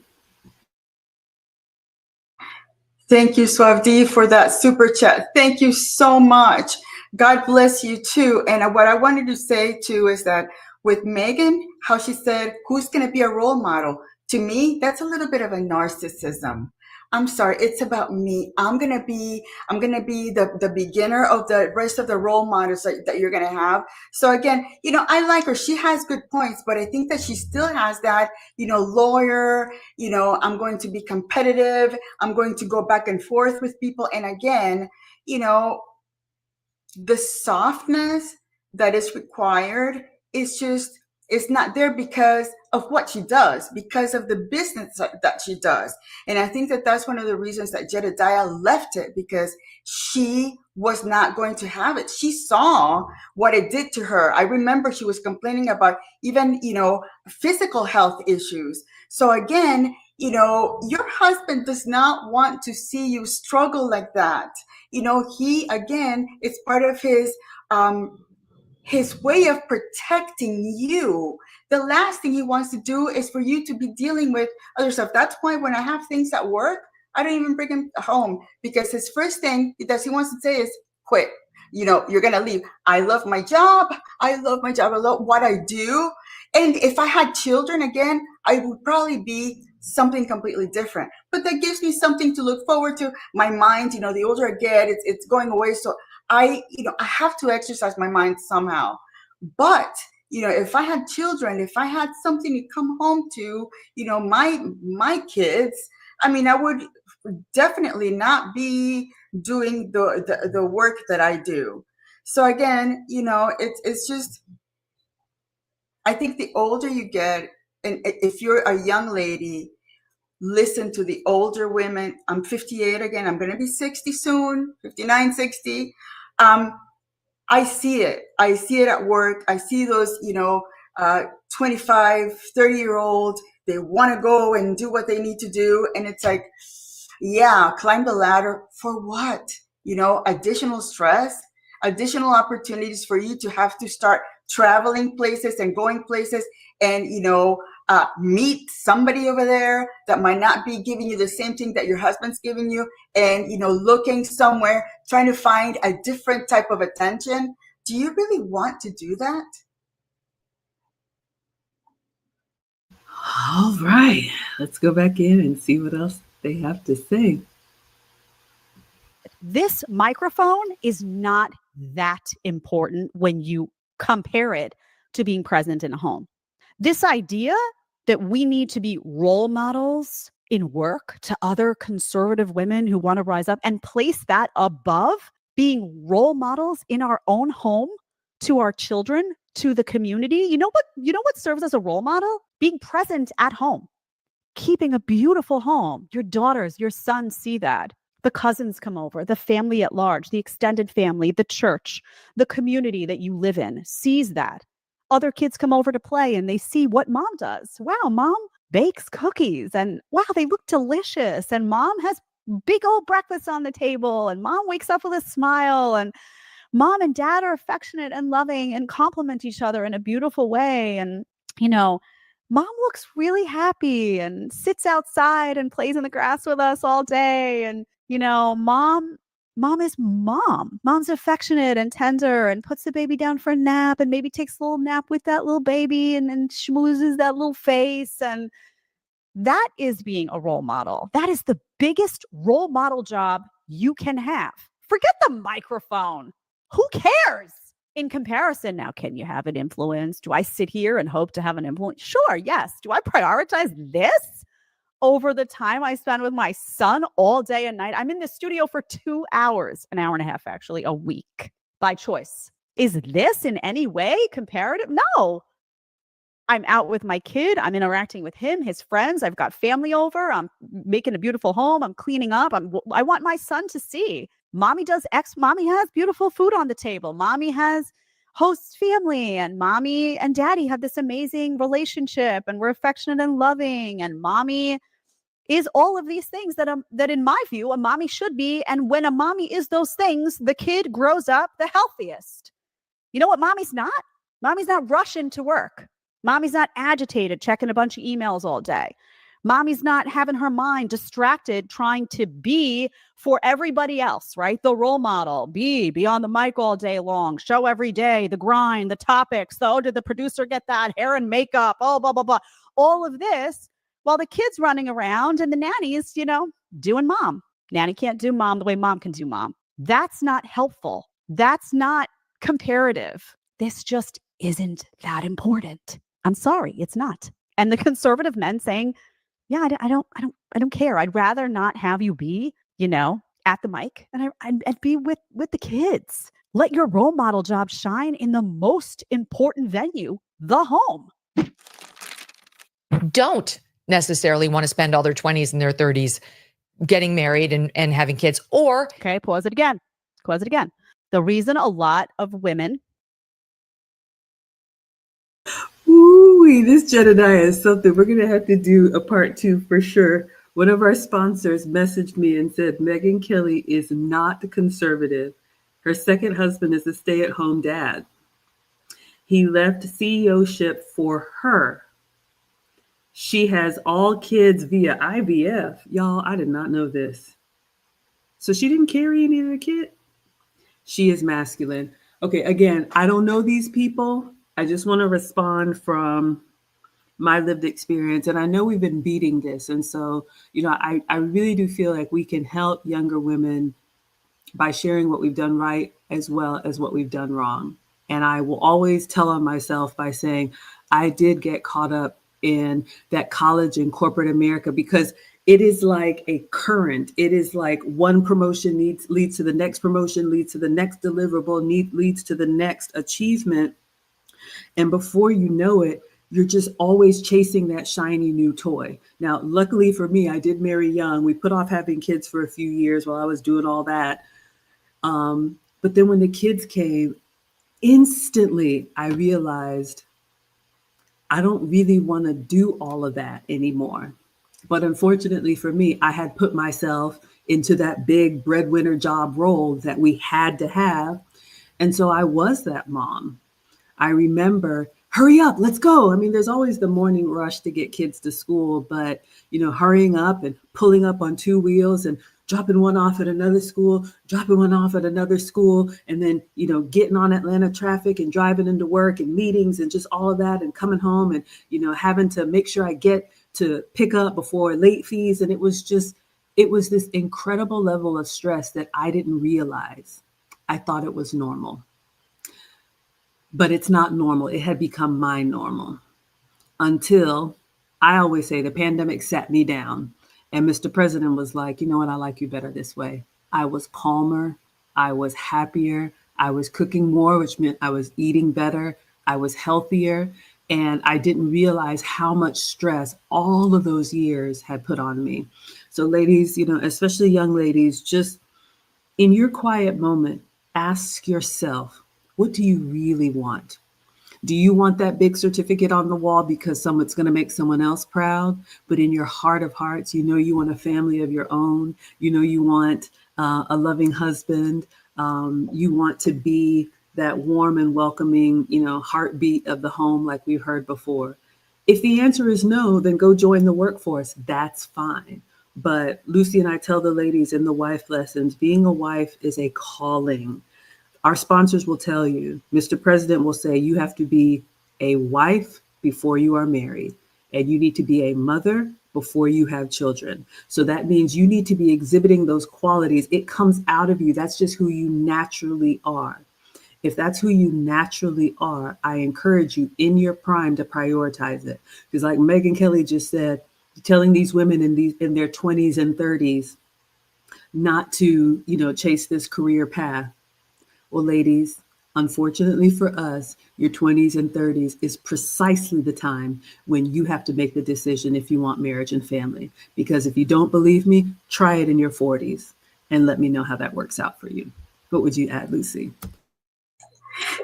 Speaker 2: Thank you, Swavdi, for that super chat. Thank you so much. God bless you too. And what I wanted to say too is that with Megyn, how she said, who's going to be a role model? To me, that's a little bit of a narcissism. I'm sorry, it's about me. I'm gonna be the beginner of the rest of the role models that you're gonna have. So again, I like her. She has good points, but I think that she still has that, lawyer, I'm going to be competitive. I'm going to go back and forth with people. And again, the softness that is required is just, it's not there because of what she does, because of the business that she does. And I think that that's one of the reasons that Jedediah left it, because she was not going to have it. She saw what it did to her. I remember she was complaining about even, physical health issues. So again, your husband does not want to see you struggle like that. He, again, it's part of his way of protecting you. The last thing he wants to do is for you to be dealing with other stuff. That's why when I have things at work, I don't even bring him home, because his first thing that he wants to say is quit. You're going to leave. I love my job. I love my job. I love what I do. And if I had children again, I would probably be something completely different. But that gives me something to look forward to. My mind, the older I get, it's going away. So I have to exercise my mind somehow. But, if I had children, if I had something to come home to, my kids, I would definitely not be doing the work that I do. So again, it's just, I think the older you get, and if you're a young lady, listen to the older women. I'm 58 again. I'm going to be 60 soon, 59, 60. I see it. I see it at work. I see those, 25, 30-year-old, they want to go and do what they need to do. And it's like, yeah, climb the ladder for what? Additional stress, additional opportunities for you to have to start traveling places and going places and, meet somebody over there that might not be giving you the same thing that your husband's giving you, and, looking somewhere, trying to find a different type of attention. Do you really want to do that?
Speaker 1: All right, let's go back in and see what else they have to say.
Speaker 3: This microphone is not that important when you compare it to being present in a home. This idea that we need to be role models in work to other conservative women who want to rise up, and place that above being role models in our own home to our children, to the community. You know what serves as a role model? Being present at home, keeping a beautiful home. Your daughters, your sons see that. The cousins come over, the family at large, the extended family, the church, the community that you live in sees that. Other kids come over to play and they see what mom does. Wow, mom bakes cookies, and wow, they look delicious. And mom has big old breakfast on the table, and mom wakes up with a smile, and mom and dad are affectionate and loving and compliment each other in a beautiful way. And, mom looks really happy and sits outside and plays in the grass with us all day. And, mom is mom. Mom's affectionate and tender and puts the baby down for a nap, and maybe takes a little nap with that little baby, and schmoozes that little face. And that is being a role model. That is the biggest role model job you can have. Forget the microphone. Who cares? In comparison, now, can you have an influence? Do I sit here and hope to have an influence? Sure, yes. Do I prioritize this over the time I spend with my son all day and night? I'm in the studio for 2 hours, an hour and a half, actually, a week, by choice. Is this in any way comparative? No. I'm out with my kid. I'm interacting with him, his friends. I've got family over. I'm making a beautiful home. I'm cleaning up. I want my son to see mommy does X. Mommy has beautiful food on the table. Mommy hosts family, and mommy and daddy have this amazing relationship, and we're affectionate and loving. And mommy is all of these things that in my view, a mommy should be. And when a mommy is those things, the kid grows up the healthiest. You know what mommy's not? Mommy's not rushing to work. Mommy's not agitated, checking a bunch of emails all day. Mommy's not having her mind distracted, trying to be for everybody else, right? The role model, be on the mic all day long, show every day, the grind, the topics, did the producer get that, hair and makeup, blah, blah, blah. All of this while the kids running around and the nannies, doing mom. Nanny can't do mom the way mom can do mom. That's not helpful. That's not comparative. This just isn't that important. I'm sorry, it's not. And the conservative men saying, yeah, I don't care. I'd rather not have you be, at the mic, and I'd be with the kids. Let your role model job shine in the most important venue, the home.
Speaker 4: Don't necessarily want to spend all their 20s and their 30s getting married and having kids, or
Speaker 3: okay, pause it again. The reason a lot of women
Speaker 1: Ooh, this Jedediah is something. We're going to have to do a part 2 for sure. One of our sponsors messaged me and said, Megyn Kelly is not conservative. Her second husband is a stay-at-home dad. He left CEO-ship for her. She has all kids via IVF. Y'all, I did not know this. So she didn't carry any of the kid? She is masculine. Okay, again, I don't know these people. I just want to respond from my lived experience. And I know we've been beating this. And so, I really do feel like we can help younger women by sharing what we've done right as well as what we've done wrong. And I will always tell on myself by saying, I did get caught up in that college and corporate America, because it is like a current. It is like one promotion leads to the next promotion, leads to the next deliverable, leads to the next achievement. And before you know it, you're just always chasing that shiny new toy. Now, luckily for me, I did marry young. We put off having kids for a few years while I was doing all that. But then when the kids came, instantly I realized I don't really want to do all of that anymore. But unfortunately for me, I had put myself into that big breadwinner job role that we had to have. And so I was that mom. I remember, hurry up, let's go. I mean, there's always the morning rush to get kids to school, but, hurrying up and pulling up on two wheels and dropping one off at another school, dropping one off at another school, and then, getting on Atlanta traffic and driving into work and meetings and just all of that, and coming home and, having to make sure I get to pick up before late fees. And it was this incredible level of stress that I didn't realize. I thought it was normal. But it's not normal. It had become my normal until, I always say, the pandemic sat me down and Mr. President was like, you know what? I like you better this way. I was calmer. I was happier. I was cooking more, which meant I was eating better. I was healthier. And I didn't realize how much stress all of those years had put on me. So ladies, especially young ladies, just in your quiet moment, ask yourself, what do you really want? Do you want that big certificate on the wall because someone's going to make someone else proud? But in your heart of hearts, you want a family of your own. You want a loving husband. You want to be that warm and welcoming, heartbeat of the home like we've heard before. If the answer is no, then go join the workforce. That's fine. But Lucy and I tell the ladies in the wife lessons, being a wife is a calling. Our sponsors will tell you, Mr. President will say, you have to be a wife before you are married, and you need to be a mother before you have children. So that means you need to be exhibiting those qualities. It comes out of you. That's just who you naturally are. If that's who you naturally are, I encourage you in your prime to prioritize it. Because like Megyn Kelly just said, telling these women in their 20s and 30s not to, chase this career path. Well, ladies, unfortunately for us, your 20s and 30s is precisely the time when you have to make the decision if you want marriage and family. Because if you don't believe me, try it in your 40s and let me know how that works out for you. What would you add, Lucy?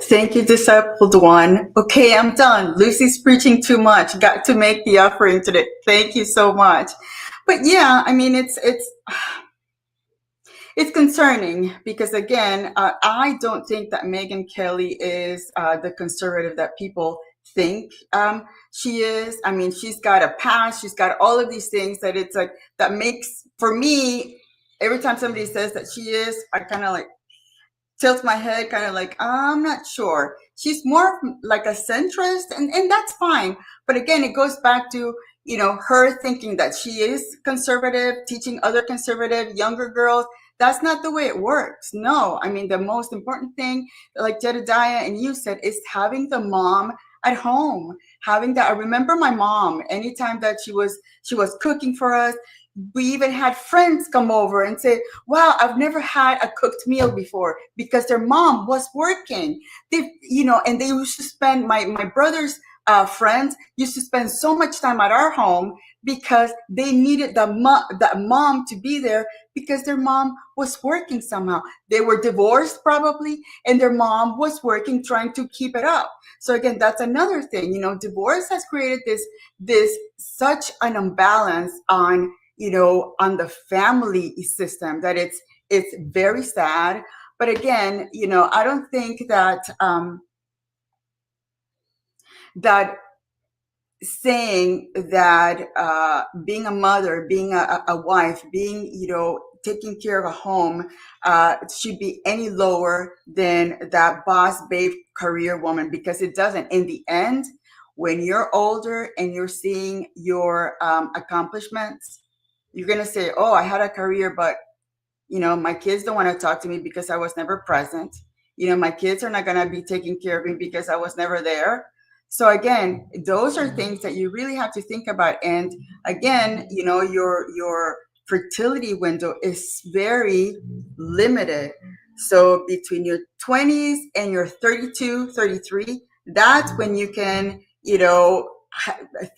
Speaker 2: Thank you, discipled one. Okay, I'm done. Lucy's preaching too much. Got to make the offering today. Thank you so much. But yeah, I mean, it's concerning because, again, I don't think that Megyn Kelly is the conservative that people think she is. I mean, she's got a past. She's got all of these things that it's like that makes, for me, every time somebody says that she is, I kind of like tilt my head, kind of like, I'm not sure. She's more like a centrist, and that's fine. But again, it goes back to, her thinking that she is conservative, teaching other conservative younger girls. That's not the way it works. No, I mean, the most important thing, like Jedediah and you said, is having the mom at home, having that. I remember my mom, anytime that she was cooking for us, we even had friends come over and say, wow, I've never had a cooked meal before, because their mom was working. And they used to spend, my brother's friends used to spend so much time at our home because they needed that mom to be there, because their mom was working somehow. They were divorced probably, and their mom was working, trying to keep it up. So again, that's another thing. Divorce has created this such an imbalance on the family system, that it's very sad. But again, I don't think that that saying that being a mother, being a wife, being taking care of a home should be any lower than that boss babe career woman, because it doesn't. In the end, when you're older and you're seeing your accomplishments, you're going to say, oh, I had a career, but my kids don't want to talk to me because I was never present. My kids are not going to be taking care of me because I was never there. So again, those are things that you really have to think about. And again, your fertility window is very limited. So between your 20s and your 32, 33, that's when you can,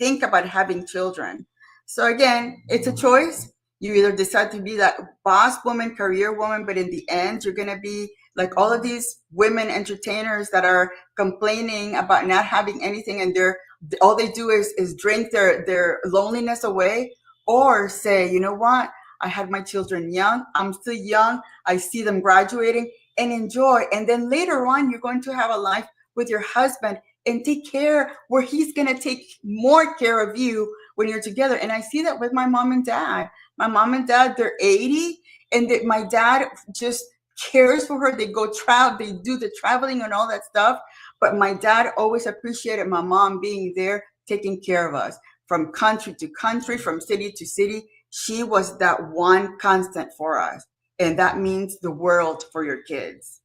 Speaker 2: think about having children. So again, it's a choice. You either decide to be that boss woman, career woman, but in the end, you're going to be like all of these women entertainers that are complaining about not having anything, and all they do is drink their loneliness away, or say, you know what? I had my children young. I'm still young. I see them graduating, and enjoy. And then later on, you're going to have a life with your husband and take care, where he's going to take more care of you when you're together. And I see that with my mom and dad. My mom and dad, they're 80, and my dad just cares for her. They go travel, they do the traveling and all that stuff. But my dad always appreciated my mom being there, taking care of us from country to country, from city to city. She was that one constant for us. And that means the world for your kids.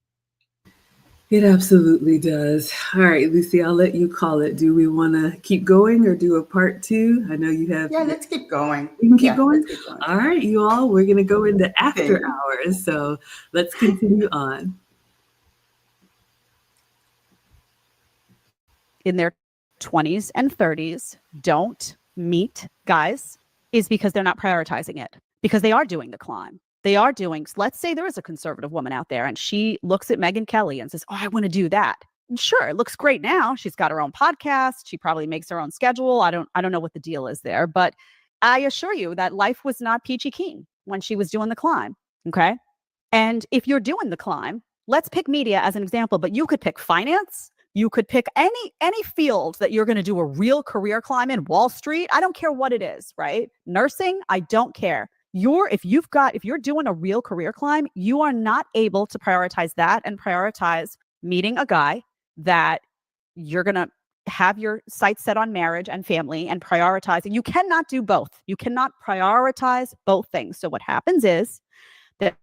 Speaker 1: It absolutely does. All right, Lucy, I'll let you call it. Do we want to keep going or do a part two? I know you have.
Speaker 2: Yeah, let's keep going.
Speaker 1: We can keep going?
Speaker 2: Let's keep going.
Speaker 1: All right, you all, we're going to go into after
Speaker 2: Okay.
Speaker 1: hours. So let's continue on.
Speaker 3: In their 20s and 30s don't meet guys is because they're not prioritizing it, because they are doing the climb. They are doing, let's say there is a conservative woman out there and she looks at Megyn Kelly and says, oh, I want to do that. And sure, it looks great now. She's got her own podcast. She probably makes her own schedule. I don't know what the deal is there, but I assure you that life was not peachy keen when she was doing the climb. Okay. And if you're doing the climb, let's pick media as an example, but you could pick finance. You could pick any field that you're going to do a real career climb in. Wall Street, I don't care what it is, right? Nursing, I don't care. If you're doing a real career climb, you are not able to prioritize that and prioritize meeting a guy that you're going to have your sights set on marriage and family and prioritizing. You cannot do both. You cannot prioritize both things. So what happens is that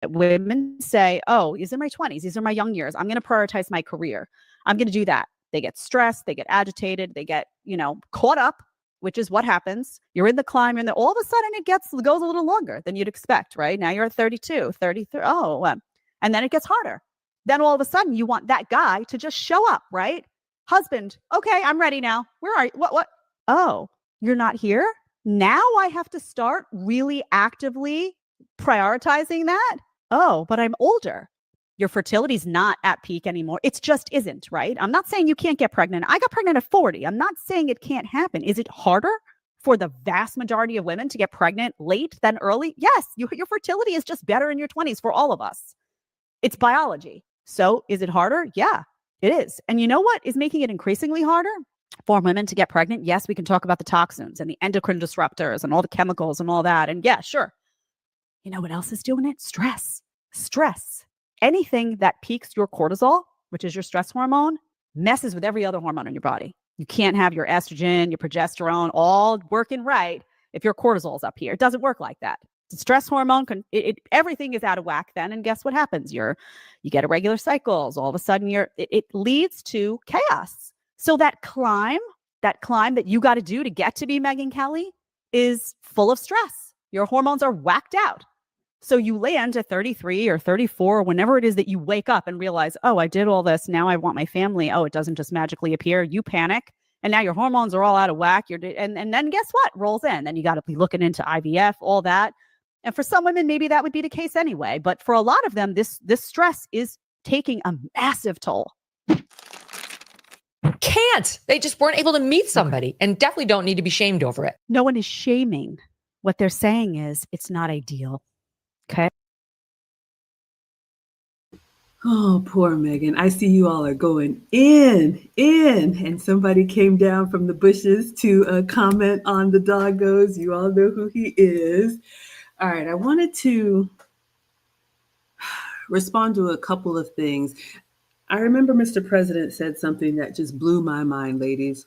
Speaker 3: women say, oh, these are my 20s. These are my young years. I'm going to prioritize my career. I'm going to do that. They get stressed. They get agitated. They get, caught up, which is what happens. You're in the climb, all of a sudden it goes a little longer than you'd expect, right? Now you're at 32, 33. And then it gets harder. Then all of a sudden you want that guy to just show up, right? Husband, okay, I'm ready now. Where are you? What? Oh, you're not here? Now I have to start really actively prioritizing that? Oh, but I'm older. Your fertility's not at peak anymore. It just isn't, right? I'm not saying you can't get pregnant. I got pregnant at 40. I'm not saying it can't happen. Is it harder for the vast majority of women to get pregnant late than early? Yes, your fertility is just better in your 20s for all of us. It's biology. So is it harder? Yeah, it is. And you know what is making it increasingly harder for women to get pregnant? Yes, we can talk about the toxins and the endocrine disruptors and all the chemicals and all that. And yeah, sure. You know what else is doing it? Stress. Anything that peaks your cortisol, which is your stress hormone, messes with every other hormone in your body. You can't have your estrogen, your progesterone all working right if your cortisol's up here. It doesn't work like that. The stress hormone everything is out of whack then, and guess what happens? You get irregular cycles. All of a sudden, it leads to chaos. So that climb that you got to do to get to be Megyn Kelly is full of stress. Your hormones are whacked out. So you land at 33 or 34, or whenever it is that you wake up and realize, oh, I did all this. Now I want my family. Oh, it doesn't just magically appear. You panic. And now your hormones are all out of whack. And then guess what? Rolls in. Then you got to be looking into IVF, all that. And for some women, maybe that would be the case anyway. But for a lot of them, this stress is taking a massive toll.
Speaker 4: Can't. They just weren't able to meet somebody and definitely don't need to be shamed over it.
Speaker 3: No one is shaming. What they're saying is it's not ideal. Okay.
Speaker 1: Oh, poor Megyn. I see you all are going in. And somebody came down from the bushes to comment on the doggos. You all know who he is. All right. I wanted to respond to a couple of things. I remember Mr. President said something that just blew my mind, ladies.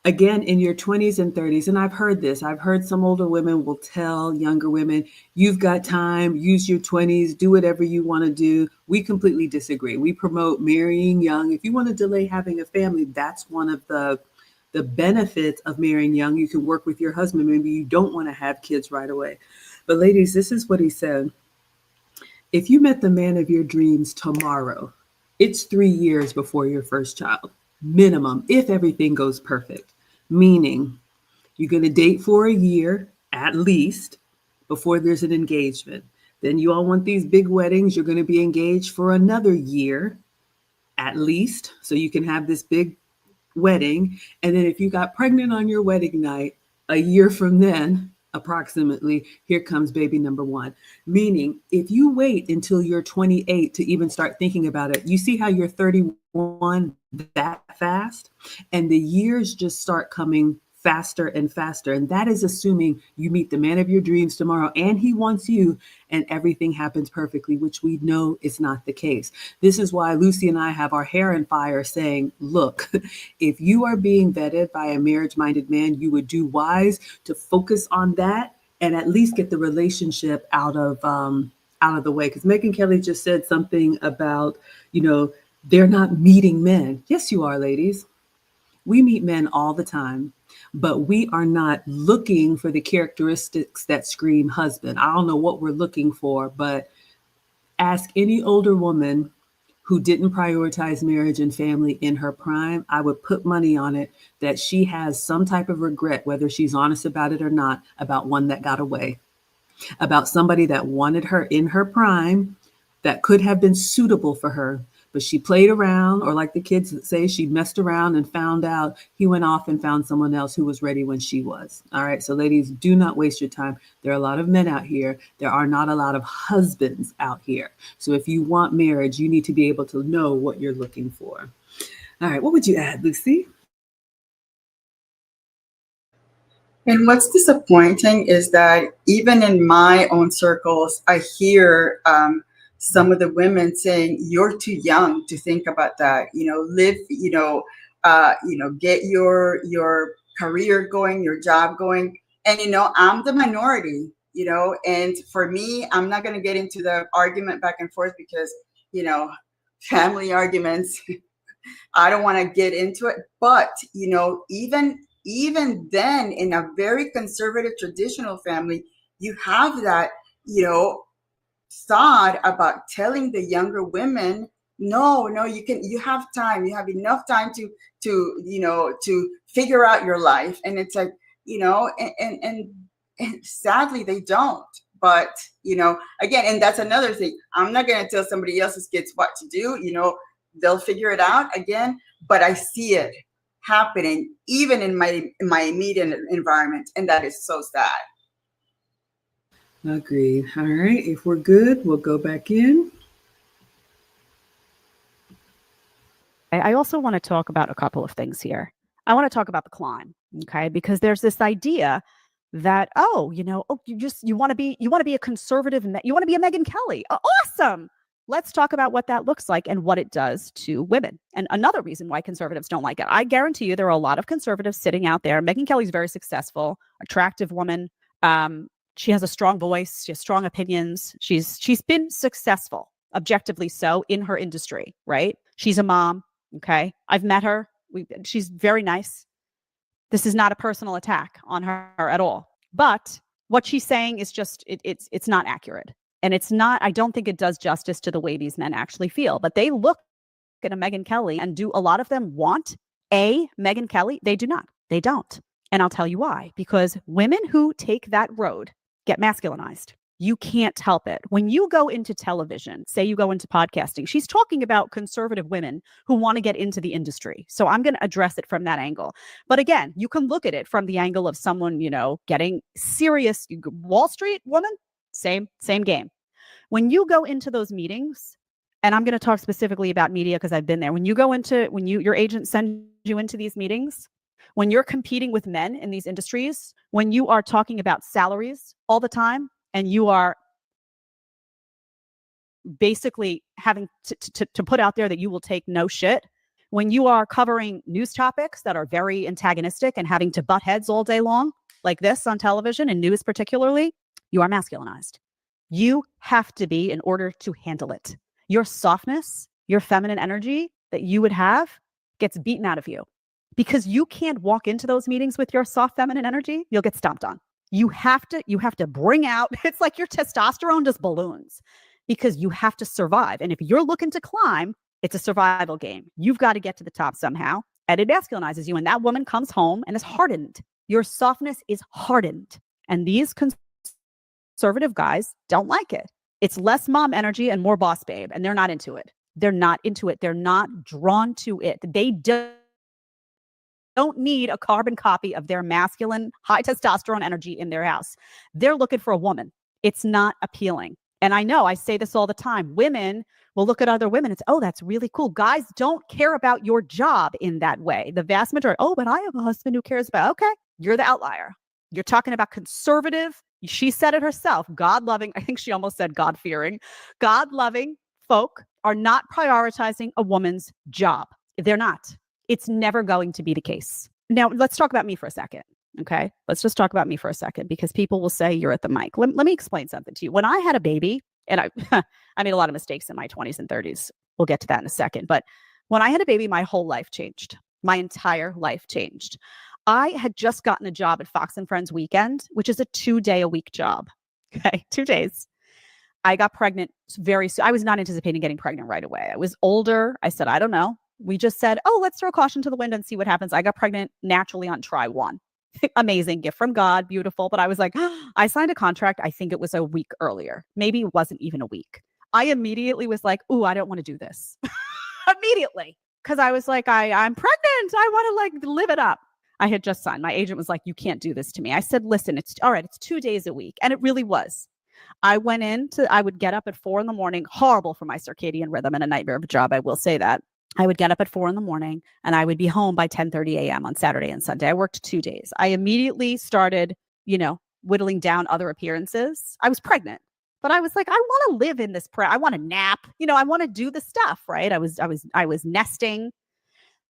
Speaker 1: Again, in your 20s and 30s, and I've heard this. I've heard some older women will tell younger women, you've got time, use your 20s, do whatever you want to do. We completely disagree. We promote marrying young. If you want to delay having a family, that's one of the benefits of marrying young. You can work with your husband. Maybe you don't want to have kids right away. But ladies, this is what he said. If you met the man of your dreams tomorrow, it's 3 years before your first child, minimum, if everything goes perfect. Meaning you're going to date for a year at least before there's an engagement. Then you all want these big weddings. You're going to be engaged for another year at least, so you can have this big wedding. And then if you got pregnant on your wedding night, a year from then, approximately, here comes baby number one. Meaning, if you wait until you're 28 to even start thinking about it, you see how you're 31 that fast, and the years just start coming faster and faster. And that is assuming you meet the man of your dreams tomorrow and he wants you and everything happens perfectly, which we know is not the case. This is why Lucy and I have our hair in fire saying, look, if you are being vetted by a marriage-minded man, you would do wise to focus on that and at least get the relationship out of the way. Because Megyn Kelly just said something about, they're not meeting men. Yes, you are, ladies. We meet men all the time, but we are not looking for the characteristics that scream husband. I don't know what we're looking for, but ask any older woman who didn't prioritize marriage and family in her prime. I would put money on it that she has some type of regret, whether she's honest about it or not, about one that got away, about somebody that wanted her in her prime that could have been suitable for her. But she played around, or like the kids that say, she messed around and found out he went off and found someone else who was ready when she was. All right. So ladies, do not waste your time. There are a lot of men out here. There are not a lot of husbands out here. So if you want marriage, you need to be able to know what you're looking for. All right. What would you add, Lucy?
Speaker 2: And what's disappointing is that even in my own circles, I hear some of the women saying, you're too young to think about that, live, get your career going, your job going. And, I'm the minority, and for me, I'm not going to get into the argument back and forth because, family arguments, I don't want to get into it. But, even then in a very conservative traditional family, you have that, thought about telling the younger women, no, you have time, you have enough time to figure out your life. And it's like, and sadly they don't. But, again, and that's another thing. I'm not going to tell somebody else's kids what to do, they'll figure it out again. But I see it happening even in my immediate environment. And that is so sad.
Speaker 1: Agreed. All right. If we're good, we'll go back in.
Speaker 3: I also want to talk about a couple of things here. I want to talk about the climb, okay? Because there's this idea that, you want to be a conservative, you want to be a Megyn Kelly. Awesome. let's talk about what that looks like and what it does to women. And another reason why conservatives don't like it. I guarantee you there are a lot of conservatives sitting out there. Megyn Kelly's very successful, attractive woman. She has a strong voice. She has strong opinions. She's been successful, objectively so, in her industry, right? She's a mom. Okay. I've met her. She's very nice. This is not a personal attack on her at all. But what she's saying is just, it's not accurate. And it's not, I don't think it does justice to the way these men actually feel. But they look at a Megyn Kelly, and do a lot of them want a Megyn Kelly? They do not. They don't. And I'll tell you why. Because women who take that road get masculinized. You can't help it. When you go into television, say you go into podcasting, she's talking about conservative women who want to get into the industry. So I'm going to address it from that angle. But again, you can look at it from the angle of someone, getting serious. Wall Street woman, same game. When you go into those meetings, and I'm going to talk specifically about media because I've been there. When your agent sends you into these meetings, when you're competing with men in these industries, when you are talking about salaries all the time, and you are basically having to put out there that you will take no shit, when you are covering news topics that are very antagonistic and having to butt heads all day long, like this on television and news particularly, you are masculinized. You have to be in order to handle it. Your softness, your feminine energy that you would have gets beaten out of you because you can't walk into those meetings with your soft feminine energy. You'll get stomped on. You have to bring out, it's like your testosterone just balloons because you have to survive. And if you're looking to climb, it's a survival game. You've got to get to the top somehow. And it masculinizes you. And that woman comes home and is hardened. Your softness is hardened. And these conservative guys don't like it. It's less mom energy and more boss babe. And they're not into it. They're not into it. They're not drawn to it. They don't need a carbon copy of their masculine, high testosterone energy in their house. They're looking for a woman. It's not appealing. And I know I say this all the time. Women will look at other women and say, oh, that's really cool. Guys don't care about your job in that way. The vast majority, oh, but I have a husband who cares about, okay, you're the outlier. You're talking about conservative. She said it herself, God-loving, I think she almost said God-fearing, God-loving folk are not prioritizing a woman's job. They're not. It's never going to be the case. Now, let's talk about me for a second. Okay. Let's just talk about me for a second because people will say you're at the mic. Let me explain something to you. When I had a baby, and I made a lot of mistakes in my 20s and 30s. We'll get to that in a second. But when I had a baby, my whole life changed. My entire life changed. I had just gotten a job at Fox and Friends Weekend, which is a 2-day-a-week job. Okay. 2 days. I got pregnant very soon. I was not anticipating getting pregnant right away. I was older. I said, I don't know. We just said, oh, let's throw caution to the wind and see what happens. I got pregnant naturally on try one. Amazing gift from God. Beautiful. But I was like, I signed a contract. I think it was a week earlier. Maybe it wasn't even a week. I immediately was like, ooh, I don't want to do this. Immediately. Because I was like, I'm pregnant. I want to live it up. I had just signed. My agent was like, you can't do this to me. I said, listen, it's all right. It's 2 days a week. And it really was. I would get up at 4 a.m, horrible for my circadian rhythm and a nightmare of a job. I will say that. I would get up at 4 a.m. and I would be home by 10:30 a.m. on Saturday and Sunday. I worked 2 days. I immediately started, whittling down other appearances. I was pregnant, but I was like, I want to live in this. I want to nap. I want to do the stuff, right? I was nesting.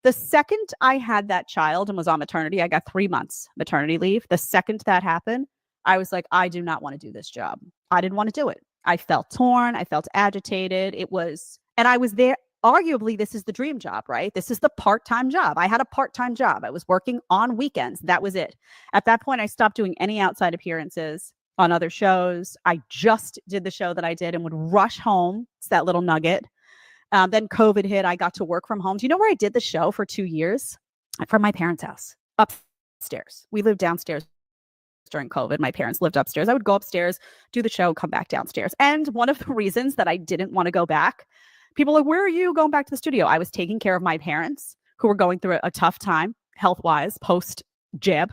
Speaker 3: The second I had that child and was on maternity, I got 3 months maternity leave. The second that happened, I was like, I do not want to do this job. I didn't want to do it. I felt torn. I felt agitated. And I was there. Arguably, this is the dream job, right? This is the part-time job. I had a part-time job. I was working on weekends. That was it. At that point, I stopped doing any outside appearances on other shows. I just did the show that I did and would rush home. It's that little nugget. Then COVID hit. I got to work from home. Do you know where I did the show for 2 years? From my parents' house, upstairs. We lived downstairs during COVID. My parents lived upstairs. I would go upstairs, do the show, come back downstairs. And one of the reasons that I didn't want to go back, people are like, where are you going back to the studio? I was taking care of my parents who were going through a tough time health-wise post-jab.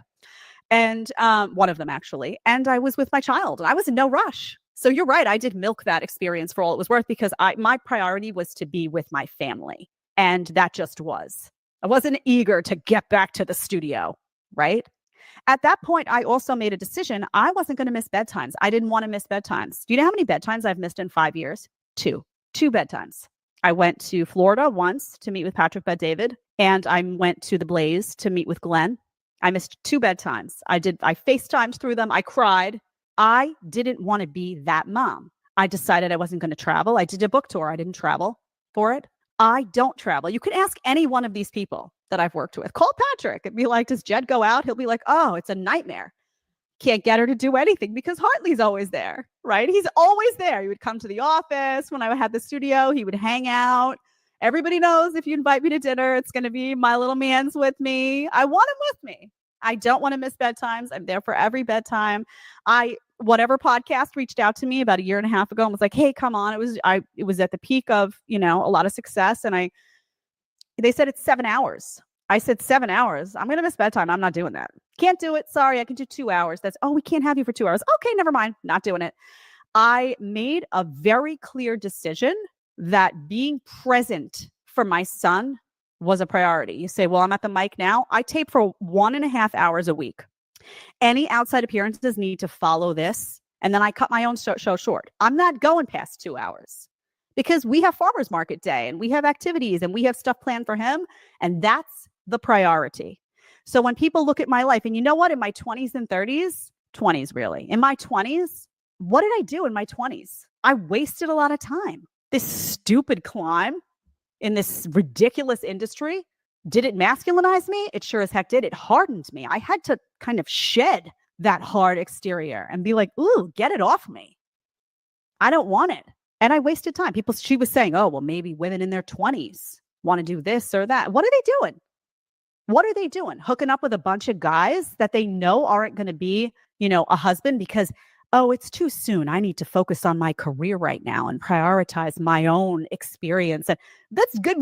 Speaker 3: And one of them actually. And I was with my child and I was in no rush. So you're right. I did milk that experience for all it was worth because my priority was to be with my family. And that just was. I wasn't eager to get back to the studio, right? At that point, I also made a decision. I wasn't going to miss bedtimes. I didn't want to miss bedtimes. Do you know how many bedtimes I've missed in 5 years? 2. 2 bedtimes. I went to Florida once to meet with Patrick Bet-David, and I went to the Blaze to meet with Glenn. I missed 2 bedtimes. I FaceTimed through them. I cried. I didn't want to be that mom. I decided I wasn't going to travel. I did a book tour. I didn't travel for it. I don't travel. You can ask any one of these people that I've worked with. Call Patrick and be like, does Jed go out? He'll be like, oh, it's a nightmare. Can't get her to do anything because Hartley's always there, right? He's always there. He would come to the office when I had the studio. He would hang out. Everybody knows if you invite me to dinner, it's going to be my little man's with me. I want him with me. I don't want to miss bedtimes. I'm there for every bedtime. Whatever podcast reached out to me about a year and a half ago and was like, hey, come on. It was at the peak of, a lot of success. And they said it's 7 hours. I said 7 hours. I'm going to miss bedtime. I'm not doing that. Can't do it. Sorry. I can do 2 hours. We can't have you for 2 hours. Okay, never mind. Not doing it. I made a very clear decision that being present for my son was a priority. You say, well, I'm at the mic now. I tape for 1.5 hours a week. Any outside appearances need to follow this. And then I cut my own show short. I'm not going past 2 hours because we have farmers market day and we have activities and we have stuff planned for him. And that's the priority. So when people look at my life, and you know what, in my 20s and 30s, 20s really, in my 20s, what did I do in my 20s? I wasted a lot of time. This stupid climb in this ridiculous industry, did it masculinize me? It sure as heck did. It hardened me. I had to kind of shed that hard exterior and be like, ooh, get it off me. I don't want it. And I wasted time. She was saying, oh, well, maybe women in their 20s want to do this or that. What are they doing? What are they doing? Hooking up with a bunch of guys that they know aren't going to be, a husband because, oh, it's too soon. I need to focus on my career right now and prioritize my own experience. And that's good.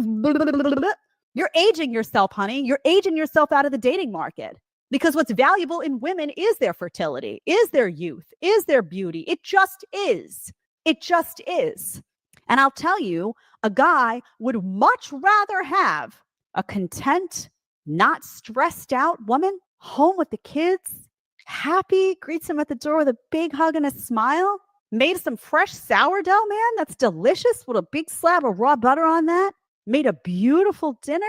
Speaker 3: You're aging yourself, honey. You're aging yourself out of the dating market because what's valuable in women is their fertility, is their youth, is their beauty. It just is. It just is. And I'll tell you, a guy would much rather have a content, not stressed out woman home with the kids, happy, greets him at the door with a big hug and a smile, made some fresh sourdough, man. That's delicious with a big slab of raw butter on that. Made a beautiful dinner,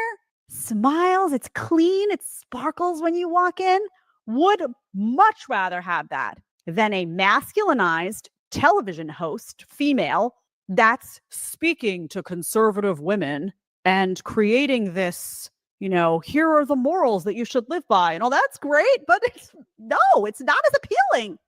Speaker 3: smiles, it's clean, it sparkles when you walk in. Would much rather have that than a masculinized television host, female, that's speaking to conservative women and creating this, here are the morals that you should live by. And all that's great, but it's not as appealing.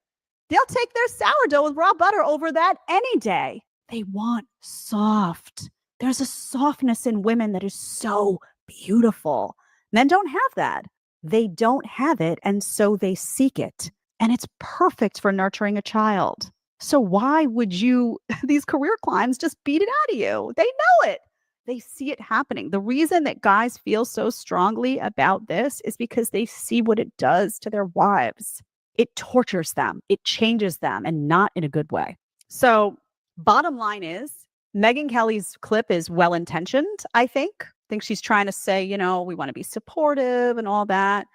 Speaker 3: They'll take their sourdough with raw butter over that any day. They want soft. There's a softness in women that is so beautiful. Men don't have that. They don't have it, and so they seek it. And it's perfect for nurturing a child. So why would these career climbs just beat it out of you? They know it. They see it happening. The reason that guys feel so strongly about this is because they see what it does to their wives. It tortures them. It changes them, and not in a good way. So bottom line is, Megyn Kelly's clip is well-intentioned, I think. I think she's trying to say, we want to be supportive and all that.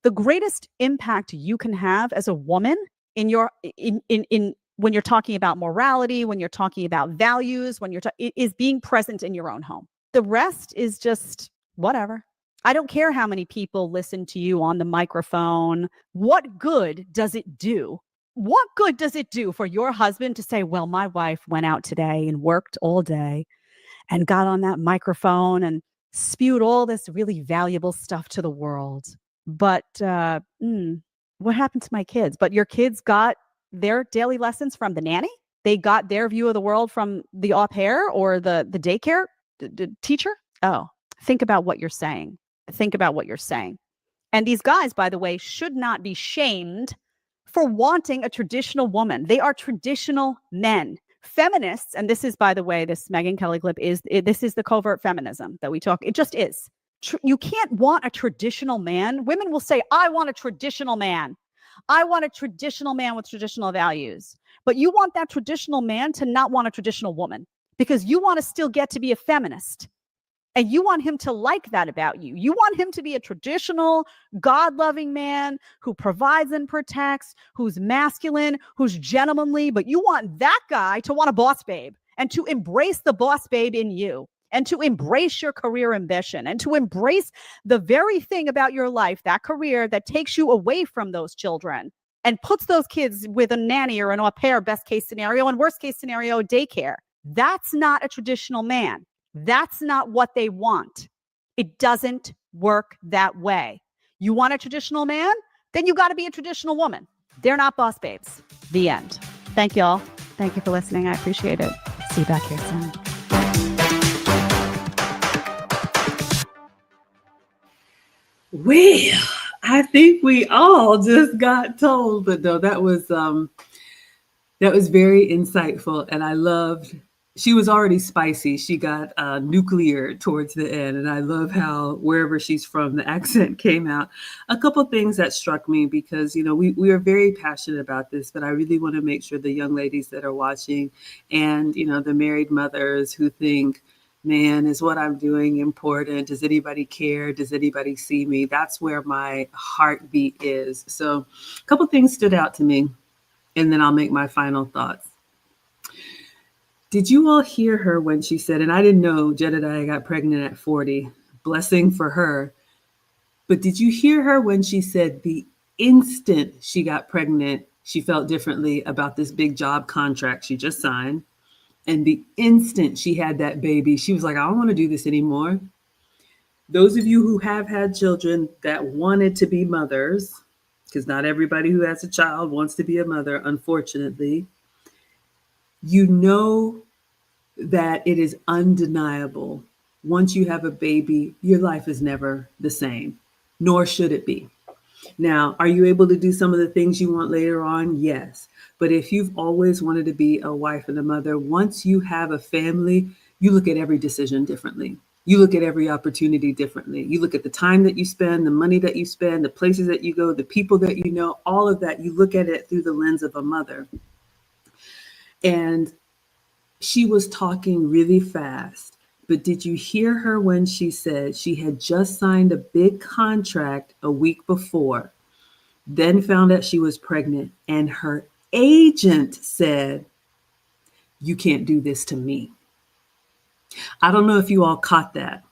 Speaker 3: The greatest impact you can have as a woman when you're talking about morality, when you're talking about values, is being present in your own home. The rest is just whatever. I don't care how many people listen to you on the microphone. What good does it do? What good does it do for your husband to say, well, my wife went out today and worked all day and got on that microphone and spewed all this really valuable stuff to the world. But what happened to my kids? But your kids got their daily lessons from the nanny. They got their view of the world from the au pair or the daycare teacher. Oh, think about what you're saying. Think about what you're saying. And these guys, by the way, should not be shamed for wanting a traditional woman. They are traditional men. Feminists, and this is, by the way, this Megyn Kelly clip this is the covert feminism that we talk. It just is. You can't want a traditional man. Women will say, I want a traditional man. I want a traditional man with traditional values. But you want that traditional man to not want a traditional woman because you want to still get to be a feminist. And you want him to like that about you. You want him to be a traditional, God-loving man who provides and protects, who's masculine, who's gentlemanly, but you want that guy to want a boss babe. and to embrace the boss babe in you, and to embrace your career ambition, and to embrace the very thing about your life, that career that takes you away from those children and puts those kids with a nanny or an au pair, best case scenario, and worst case scenario, daycare. That's not a traditional man. That's not what they want. It doesn't work that way. You want a traditional man? Then you got to be a traditional woman. They're not boss babes. The end. Thank y'all. Thank you for listening. I appreciate it. See you back here soon.
Speaker 1: Well, I think we all just got told, but no, that was very insightful, and I loved. She was already spicy. She got nuclear towards the end, and I love how wherever she's from, the accent came out. A couple things that struck me because we are very passionate about this, but I really want to make sure the young ladies that are watching, and the married mothers who think, man, is what I'm doing important? Does anybody care? Does anybody see me? That's where my heartbeat is. So a couple things stood out to me, and then I'll make my final thoughts. Did you all hear her when she said, and I didn't know Jedediah got pregnant at 40, blessing for her, but did you hear her when she said the instant she got pregnant, she felt differently about this big job contract she just signed? And the instant she had that baby, she was like, I don't want to do this anymore. Those of you who have had children that wanted to be mothers, because not everybody who has a child wants to be a mother, unfortunately, you know that it is undeniable. Once you have a baby, your life is never the same, nor should it be. Now, are you able to do some of the things you want later on? Yes. But if you've always wanted to be a wife and a mother, once you have a family, you look at every decision differently. You look at every opportunity differently. You look at the time that you spend, the money that you spend, the places that you go, the people that you know, all of that. You look at it through the lens of a mother. And she was talking really fast. But did you hear her when she said she had just signed a big contract a week before, then found out she was pregnant, and her agent said, you can't do this to me? I don't know if you all caught that.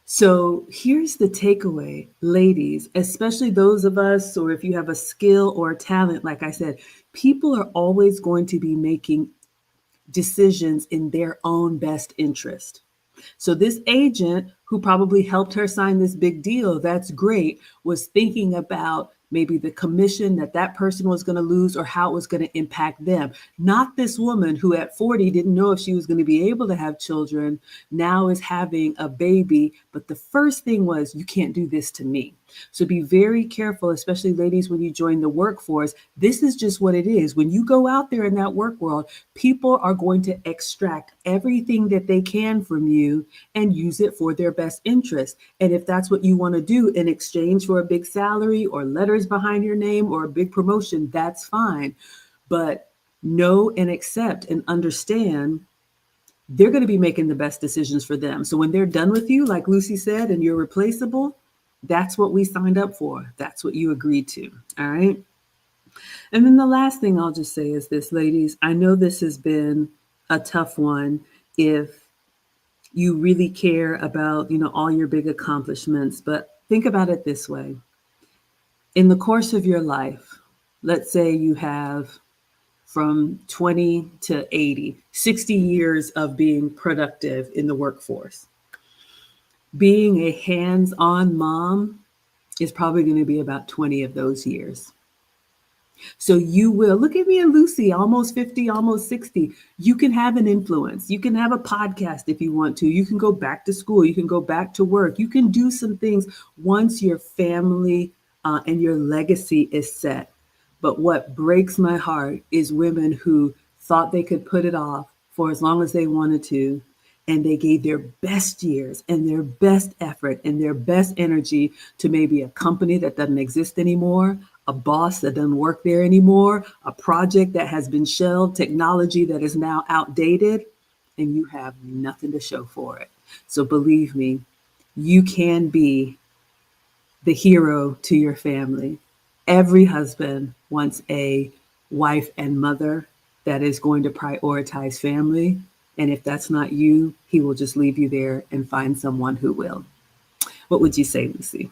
Speaker 1: So here's the takeaway, ladies, especially those of us, or if you have a skill or a talent, like I said, people are always going to be making decisions in their own best interest. So this agent who probably helped her sign this big deal, that's great, was thinking about maybe the commission that person was going to lose or how it was going to impact them. Not this woman who at 40 didn't know if she was going to be able to have children, now is having a baby. But the first thing was, you can't do this to me. So be very careful, especially ladies, when you join the workforce. This is just what it is. When you go out there in that work world, people are going to extract everything that they can from you and use it for their best interest. And if that's what you want to do in exchange for a big salary or letters behind your name or a big promotion, that's fine. But know and accept and understand they're going to be making the best decisions for them. So when they're done with you, like Lucy said, and you're replaceable, that's what we signed up for. That's what you agreed to. All right. And then the last thing I'll just say is this, ladies, I know this has been a tough one if you really care about, all your big accomplishments, but think about it this way. In the course of your life, let's say you have from 20 to 80, 60 years of being productive in the workforce. Being a hands-on mom is probably going to be about 20 of those years. So you will, look at me and Lucy, almost 50, almost 60. You can have an influence. You can have a podcast if you want to. You can go back to school. You can go back to work. You can do some things once your family and your legacy is set. But what breaks my heart is women who thought they could put it off for as long as they wanted to. And they gave their best years and their best effort and their best energy to maybe a company that doesn't exist anymore, a boss that doesn't work there anymore, a project that has been shelved, technology that is now outdated, and you have nothing to show for it. So believe me, you can be the hero to your family. Every husband wants a wife and mother that is going to prioritize family. And if that's not you, he will just leave you there and find someone who will. What would you say, Lucy?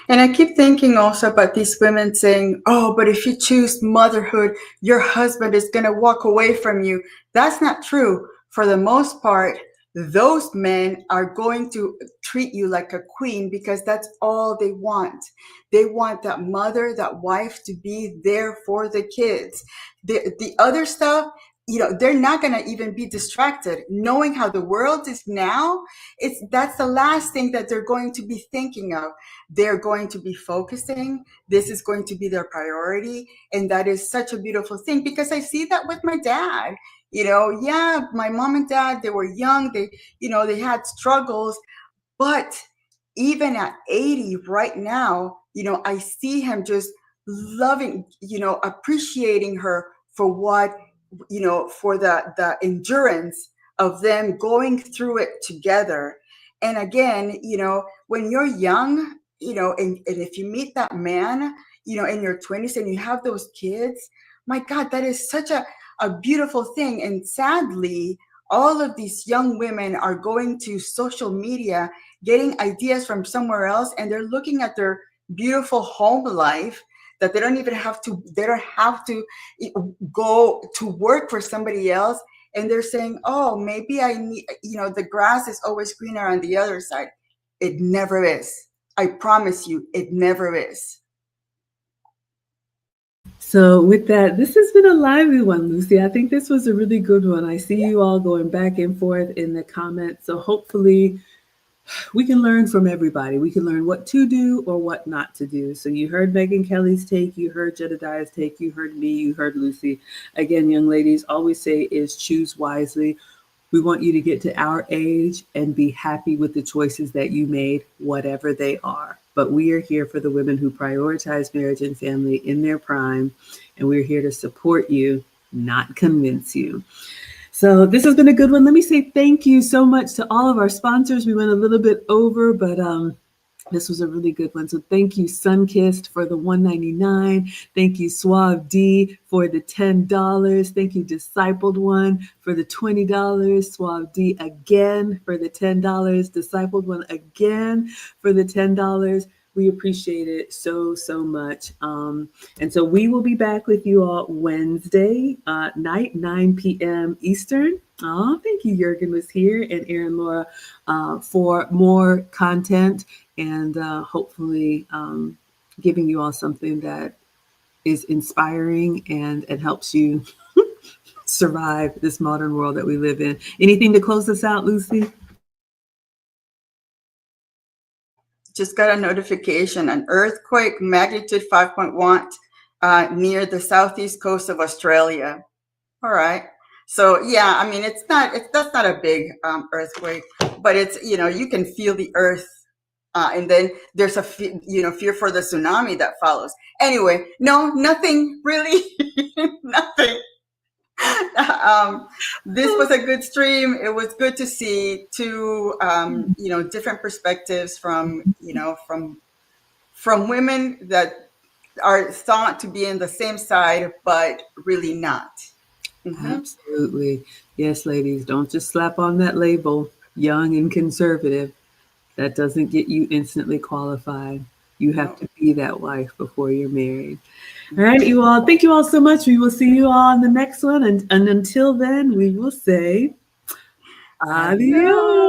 Speaker 2: And I keep thinking also about these women saying, oh, but if you choose motherhood, your husband is going to walk away from you. That's not true. For the most part, those men are going to treat you like a queen because that's all they want. They want that mother, that wife to be there for the kids. The other stuff, they're not going to even be distracted. Knowing how the world is now, that's the last thing that they're going to be thinking of. They're going to be focusing. This is going to be their priority. And that is such a beautiful thing because I see that with my dad. Yeah, my mom and dad, they were young. They had struggles, but even at 80 right now, I see him just loving, appreciating her for what, for the endurance of them going through it together. And again, when you're young, and if you meet that man, in your 20s and you have those kids, my God, that is such a beautiful thing. And sadly, all of these young women are going to social media, getting ideas from somewhere else, and they're looking at their beautiful home life that they don't have to go to work for somebody else. And they're saying, oh, maybe I need, the grass is always greener on the other side. It never is. I promise you, it never is.
Speaker 1: So with that, this has been a lively one, Lucy. I think this was a really good one. I see you all going back and forth in the comments. So hopefully we can learn from everybody. We can learn what to do or what not to do. So you heard Megan Kelly's take, you heard Jedediah's take, you heard me, you heard Lucy. Again, young ladies, all we say is choose wisely. We want you to get to our age and be happy with the choices that you made, whatever they are. But we are here for the women who prioritize marriage and family in their prime, and we're here to support you, not convince you. So this has been a good one. Let me say thank you so much to all of our sponsors. We went a little bit over, but this was a really good one. So thank you, Sunkissed, for the $1.99. Thank you, Suave D, for the $10. Thank you, Discipled One, for the $20. Suave D again for the $10. Discipled One again for the $10. We appreciate it so, so much. And so we will be back with you all Wednesday night, 9 p.m. Eastern. Oh, thank you. Jurgen was here and Aaron Laura for more content and hopefully giving you all something that is inspiring and helps you survive this modern world that we live in. Anything to close us out, Lucy?
Speaker 2: Just got a notification, an earthquake magnitude 5.1 near the southeast coast of Australia. All right. So yeah, I mean, that's not a big earthquake, but it's, you can feel the earth. And then there's a fear for the tsunami that follows. Anyway, no, nothing really, nothing. This was a good stream. It was good to see two, different perspectives from women that are thought to be in the same side, but really not.
Speaker 1: Mm-hmm. Absolutely. Yes, ladies, don't just slap on that label, young and conservative. That doesn't get you instantly qualified. You have to be that wife before you're married. All right, you all. Thank you all so much. We will see you all on the next one. And until then, we will say adios.